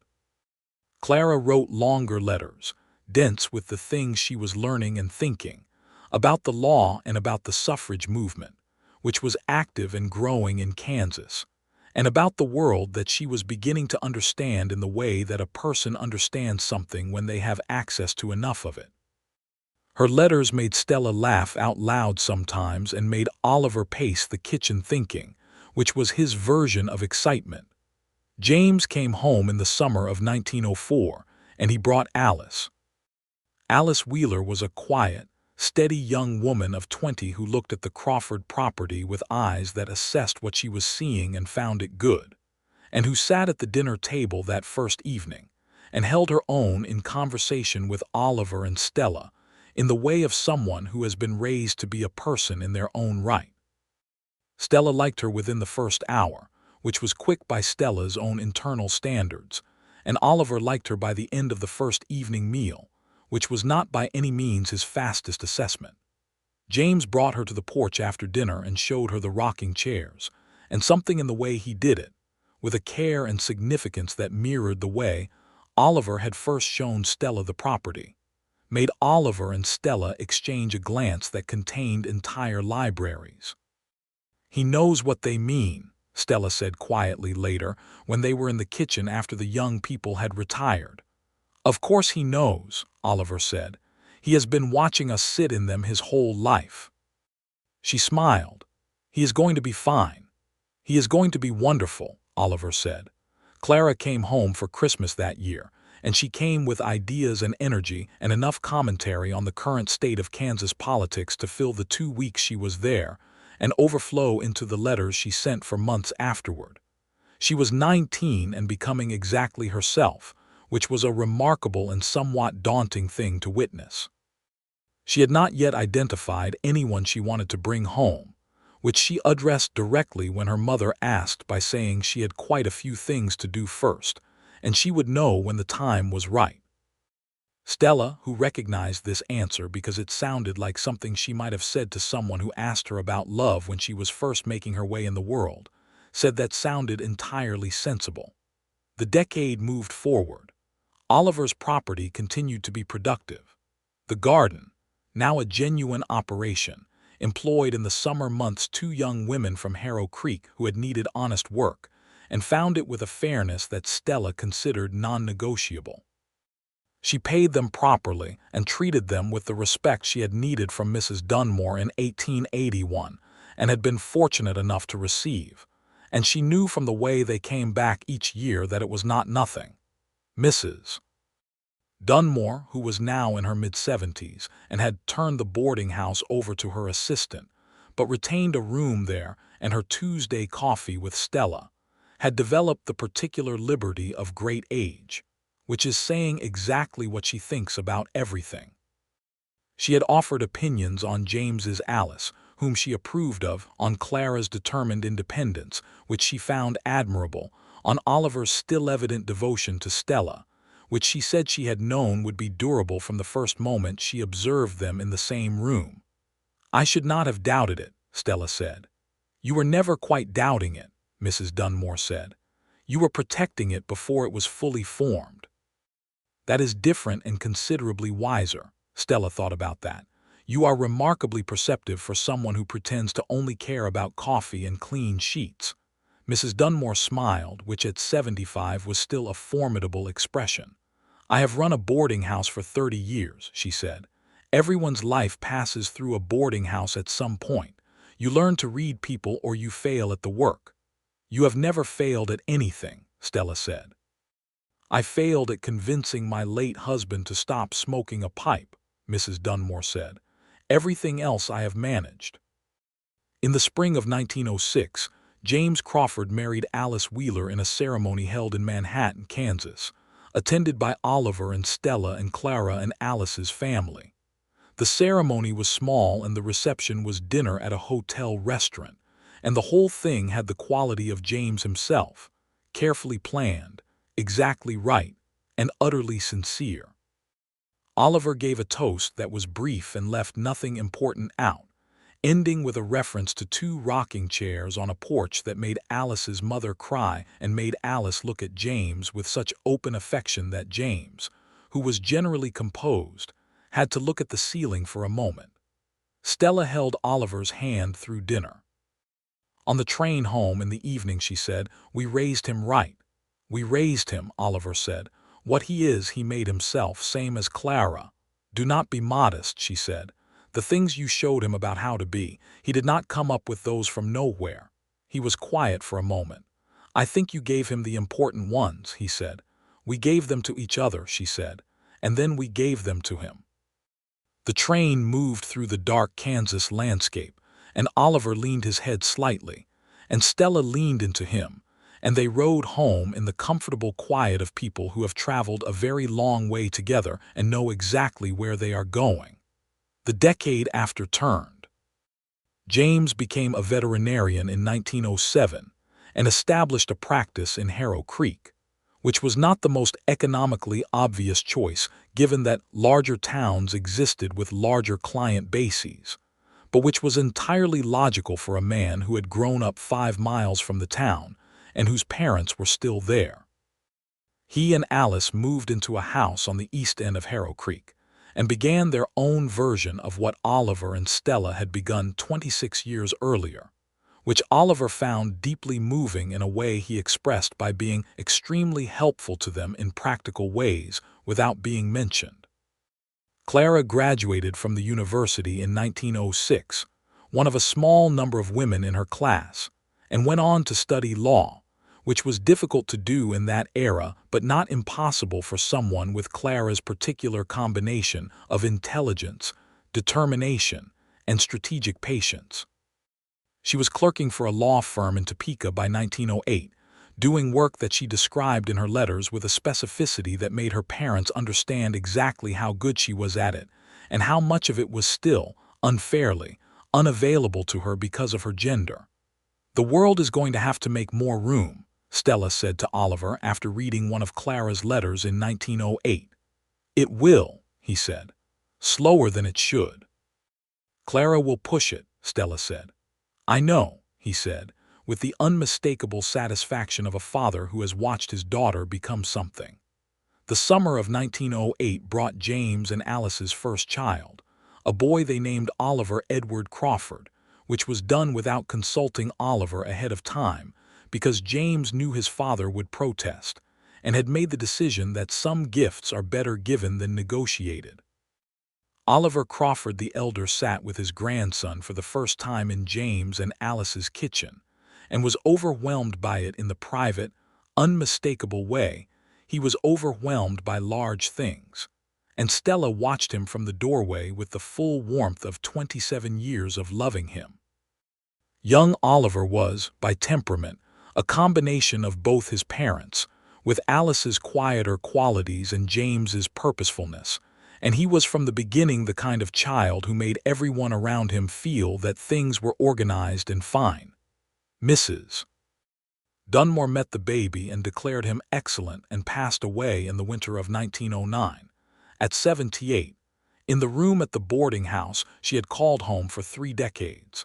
Clara wrote longer letters, dense with the things she was learning and thinking, about the law and about the suffrage movement, which was active and growing in Kansas, and about the world that she was beginning to understand in the way that a person understands something when they have access to enough of it. Her letters made Stella laugh out loud sometimes and made Oliver pace the kitchen thinking, which was his version of excitement. James came home in the summer of 1904, and he brought Alice. Alice Wheeler was a quiet, steady young woman of 20 who looked at the Crawford property with eyes that assessed what she was seeing and found it good, and who sat at the dinner table that first evening and held her own in conversation with Oliver and Stella in the way of someone who has been raised to be a person in their own right. Stella liked her within the first hour, which was quick by Stella's own internal standards, and Oliver liked her by the end of the first evening meal, which was not by any means his fastest assessment. James brought her to the porch after dinner and showed her the rocking chairs, and something in the way he did it, with a care and significance that mirrored the way Oliver had first shown Stella the property, made Oliver and Stella exchange a glance that contained entire libraries. "He knows what they mean," Stella said quietly later when they were in the kitchen after the young people had retired. "Of course he knows," Oliver said. "He has been watching us sit in them his whole life." She smiled. "He is going to be fine. He is going to be wonderful," Oliver said. Clara came home for Christmas that year, and she came with ideas and energy and enough commentary on the current state of Kansas politics to fill the 2 weeks she was there and overflow into the letters she sent for months afterward. She was 19 and becoming exactly herself, which was a remarkable and somewhat daunting thing to witness. She had not yet identified anyone she wanted to bring home, which she addressed directly when her mother asked by saying she had quite a few things to do first, and she would know when the time was right. Stella, who recognized this answer because it sounded like something she might have said to someone who asked her about love when she was first making her way in the world, said that sounded entirely sensible. The decade moved forward. Oliver's property continued to be productive. The garden, now a genuine operation, employed in the summer months 2 young women from Harrow Creek who had needed honest work, and found it with a fairness that Stella considered non-negotiable. She paid them properly and treated them with the respect she had needed from Mrs. Dunmore in 1881 and had been fortunate enough to receive, and she knew from the way they came back each year that it was not nothing. Mrs. Dunmore, who was now in her mid-70s and had turned the boarding house over to her assistant, but retained a room there and her Tuesday coffee with Stella, had developed the particular liberty of great age, which is saying exactly what she thinks about everything. She had offered opinions on James's Alice, whom she approved of, on Clara's determined independence, which she found admirable, on Oliver's still evident devotion to Stella, which she said she had known would be durable from the first moment she observed them in the same room. "I should not have doubted it," Stella said. "You were never quite doubting it," Mrs. Dunmore said. "You were protecting it before it was fully formed." "That is different and considerably wiser," Stella thought about that. "You are remarkably perceptive for someone who pretends to only care about coffee and clean sheets." Mrs. Dunmore smiled, which at 75 was still a formidable expression. "I have run a boarding house for 30 years, she said. "Everyone's life passes through a boarding house at some point. You learn to read people or you fail at the work." "You have never failed at anything," Stella said. "I failed at convincing my late husband to stop smoking a pipe," Mrs. Dunmore said. "Everything else I have managed." In the spring of 1906, James Crawford married Alice Wheeler in a ceremony held in Manhattan, Kansas, attended by Oliver and Stella and Clara and Alice's family. The ceremony was small and the reception was dinner at a hotel restaurant, and the whole thing had the quality of James himself, carefully planned, exactly right, and utterly sincere. Oliver gave a toast that was brief and left nothing important out, ending with a reference to 2 rocking chairs on a porch that made Alice's mother cry and made Alice look at James with such open affection that James, who was generally composed, had to look at the ceiling for a moment. Stella held Oliver's hand through dinner. "On the train home in the evening," she said, "we raised him right." "We raised him," Oliver said. "What he is he made himself, same as Clara." "Do not be modest," she said. "The things you showed him about how to be, he did not come up with those from nowhere." He was quiet for a moment. "I think you gave him the important ones," he said. "We gave them to each other," she said, "and then we gave them to him." The train moved through the dark Kansas landscape, and Oliver leaned his head slightly, and Stella leaned into him, and they rode home in the comfortable quiet of people who have traveled a very long way together and know exactly where they are going. The decade after turned. James became a veterinarian in 1907 and established a practice in Harrow Creek, which was not the most economically obvious choice given that larger towns existed with larger client bases, but which was entirely logical for a man who had grown up 5 miles from the town and whose parents were still there. He and Alice moved into a house on the east end of Harrow Creek and began their own version of what Oliver and Stella had begun 26 years earlier, which Oliver found deeply moving in a way he expressed by being extremely helpful to them in practical ways without being mentioned. Clara graduated from the university in 1906, one of a small number of women in her class, and went on to study law, which was difficult to do in that era but not impossible for someone with Clara's particular combination of intelligence, determination, and strategic patience. She was clerking for a law firm in Topeka by 1908, doing work that she described in her letters with a specificity that made her parents understand exactly how good she was at it, and how much of it was still, unfairly, unavailable to her because of her gender. "The world is going to have to make more room," Stella said to Oliver after reading one of Clara's letters in 1908. "It will," he said, "slower than it should." "Clara will push it," Stella said. "I know," he said, with the unmistakable satisfaction of a father who has watched his daughter become something. The summer of 1908 brought James and Alice's first child, a boy they named Oliver Edward Crawford, which was done without consulting Oliver ahead of time because James knew his father would protest and had made the decision that some gifts are better given than negotiated. Oliver Crawford the elder sat with his grandson for the first time in James and Alice's kitchen and was overwhelmed by it in the private, unmistakable way he was overwhelmed by large things, and Stella watched him from the doorway with the full warmth of 27 years of loving him. Young Oliver was, by temperament, a combination of both his parents, with Alice's quieter qualities and James's purposefulness, and he was from the beginning the kind of child who made everyone around him feel that things were organized and fine. Mrs. Dunmore met the baby and declared him excellent and passed away in the winter of 1909, at 78, in the room at the boarding house she had called home for 3 decades.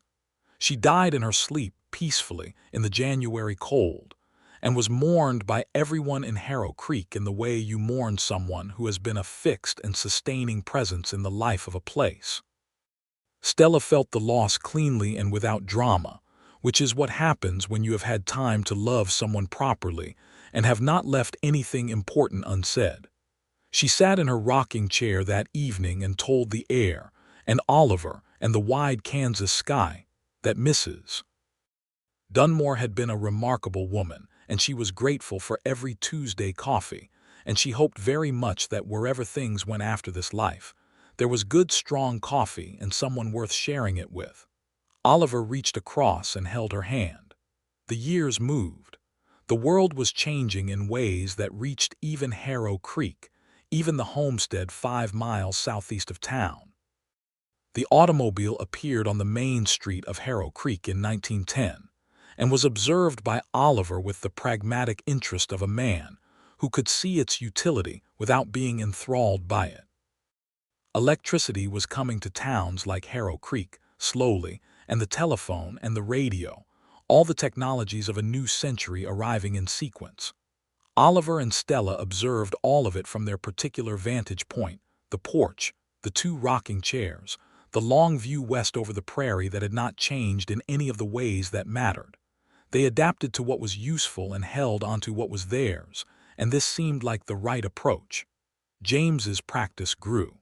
She died in her sleep peacefully in the January cold, and was mourned by everyone in Harrow Creek in the way you mourn someone who has been a fixed and sustaining presence in the life of a place. Stella felt the loss cleanly and without drama, which is what happens when you have had time to love someone properly and have not left anything important unsaid. She sat in her rocking chair that evening and told the air, and Oliver, and the wide Kansas sky, that Mrs. Dunmore had been a remarkable woman, and she was grateful for every Tuesday coffee, and she hoped very much that wherever things went after this life, there was good strong coffee and someone worth sharing it with. Oliver reached across and held her hand. The years moved. The world was changing in ways that reached even Harrow Creek, even the homestead 5 miles southeast of town. The automobile appeared on the main street of Harrow Creek in 1910, and was observed by Oliver with the pragmatic interest of a man who could see its utility without being enthralled by it. Electricity was coming to towns like Harrow Creek, slowly, and the telephone and the radio, all the technologies of a new century arriving in sequence. Oliver and Stella observed all of it from their particular vantage point, the porch, the 2 rocking chairs, the long view west over the prairie that had not changed in any of the ways that mattered. They adapted to what was useful and held onto what was theirs, and this seemed like the right approach. James's practice grew.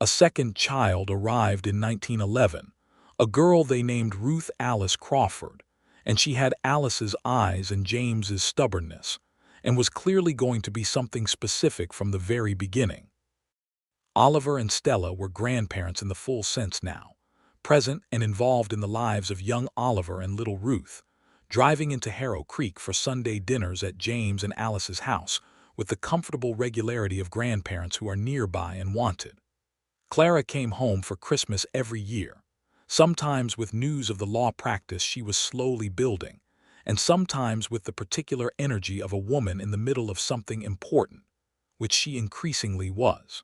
A second child arrived in 1911, a girl they named Ruth Alice Crawford, and she had Alice's eyes and James's stubbornness, and was clearly going to be something specific from the very beginning. Oliver and Stella were grandparents in the full sense now, present and involved in the lives of young Oliver and little Ruth, driving into Harrow Creek for Sunday dinners at James and Alice's house with the comfortable regularity of grandparents who are nearby and wanted. Clara came home for Christmas every year, sometimes with news of the law practice she was slowly building, and sometimes with the particular energy of a woman in the middle of something important, which she increasingly was.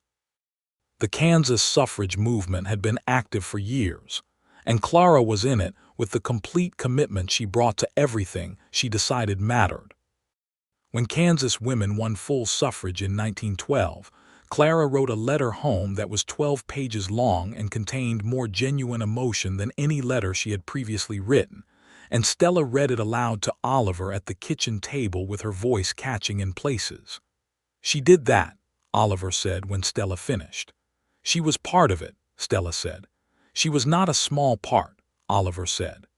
The Kansas suffrage movement had been active for years, and Clara was in it with the complete commitment she brought to everything she decided mattered. When Kansas women won full suffrage in 1912, Clara wrote a letter home that was 12 pages long and contained more genuine emotion than any letter she had previously written, and Stella read it aloud to Oliver at the kitchen table with her voice catching in places. "She did that," Oliver said when Stella finished. "She was part of it," Stella said. "She was not a small part," Oliver said.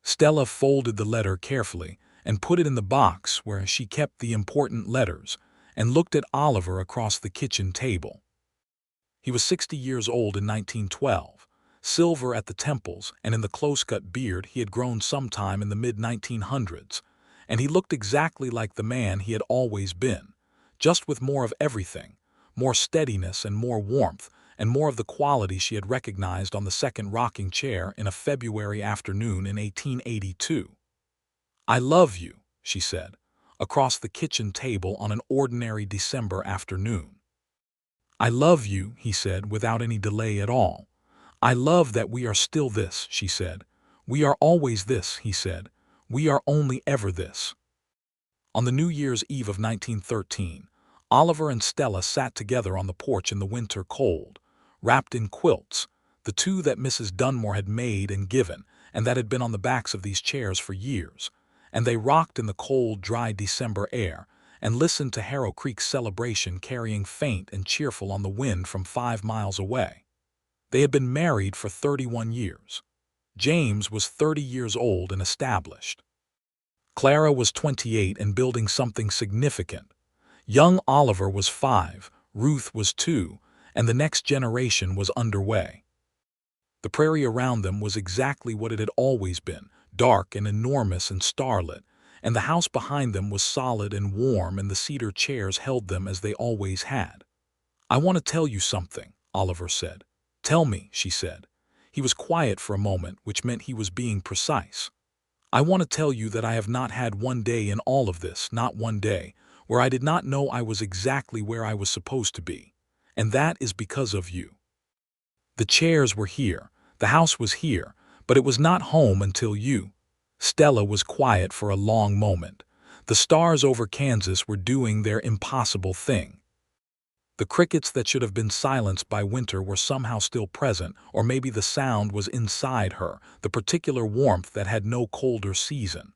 Stella folded the letter carefully and put it in the box where she kept the important letters, and looked at Oliver across the kitchen table. He was 60 years old in 1912, silver at the temples, and in the close-cut beard he had grown sometime in the mid-1900s, and he looked exactly like the man he had always been, just with more of everything, more steadiness and more warmth, and more of the quality she had recognized on the second rocking chair in a February afternoon in 1882. "I love you," she said, across the kitchen table on an ordinary December afternoon. "I love you," he said without any delay at all. "I love that we are still this," she said. "We are always this," he said. "We are only ever this." On the New Year's Eve of 1913, Oliver and Stella sat together on the porch in the winter cold, wrapped in quilts, the two that Mrs. Dunmore had made and given, and that had been on the backs of these chairs for years, and they rocked in the cold, dry December air and listened to Harrow Creek's celebration carrying faint and cheerful on the wind from 5 miles away. They had been married for 31 years. James was 30 years old and established. Clara was 28 and building something significant. Young Oliver was 5, Ruth was 2, and the next generation was underway. The prairie around them was exactly what it had always been, dark and enormous and starlit, and the house behind them was solid and warm, and the cedar chairs held them as they always had. "I want to tell you something," Oliver said. "Tell me," she said. He was quiet for a moment, which meant he was being precise. "I want to tell you that I have not had one day in all of this, not one day, where I did not know I was exactly where I was supposed to be. And that is because of you. The chairs were here, the house was here, but it was not home until you." Stella was quiet for a long moment. The stars over Kansas were doing their impossible thing. The crickets that should have been silenced by winter were somehow still present, or maybe the sound was inside her, the particular warmth that had no colder season.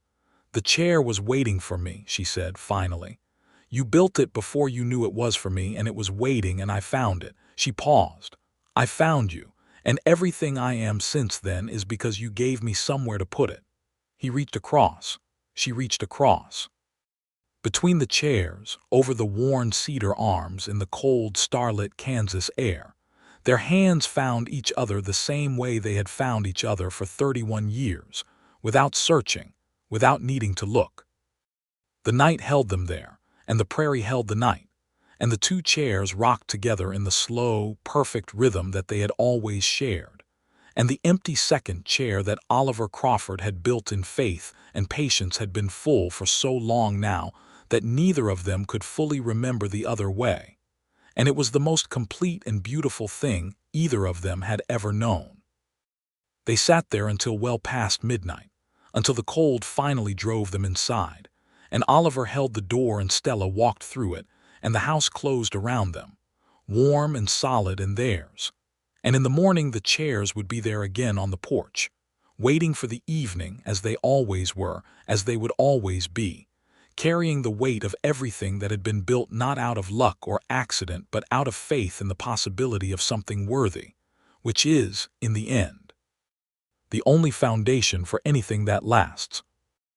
"The chair was waiting for me," she said, finally. "You built it before you knew it was for me, and it was waiting, and I found it." She paused. "I found you, and everything I am since then is because you gave me somewhere to put it." He reached across. She reached across. Between the chairs, over the worn cedar arms in the cold, starlit Kansas air, their hands found each other the same way they had found each other for 31 years, without searching, without needing to look. The night held them there, and the prairie held the night, and the two chairs rocked together in the slow, perfect rhythm that they had always shared, and the empty second chair that Oliver Crawford had built in faith and patience had been full for so long now that neither of them could fully remember the other way, and it was the most complete and beautiful thing either of them had ever known. They sat there until well past midnight, until the cold finally drove them inside, and Oliver held the door and Stella walked through it, and the house closed around them, warm and solid and theirs. And in the morning the chairs would be there again on the porch, waiting for the evening as they always were, as they would always be, carrying the weight of everything that had been built not out of luck or accident but out of faith in the possibility of something worthy, which is, in the end, the only foundation for anything that lasts.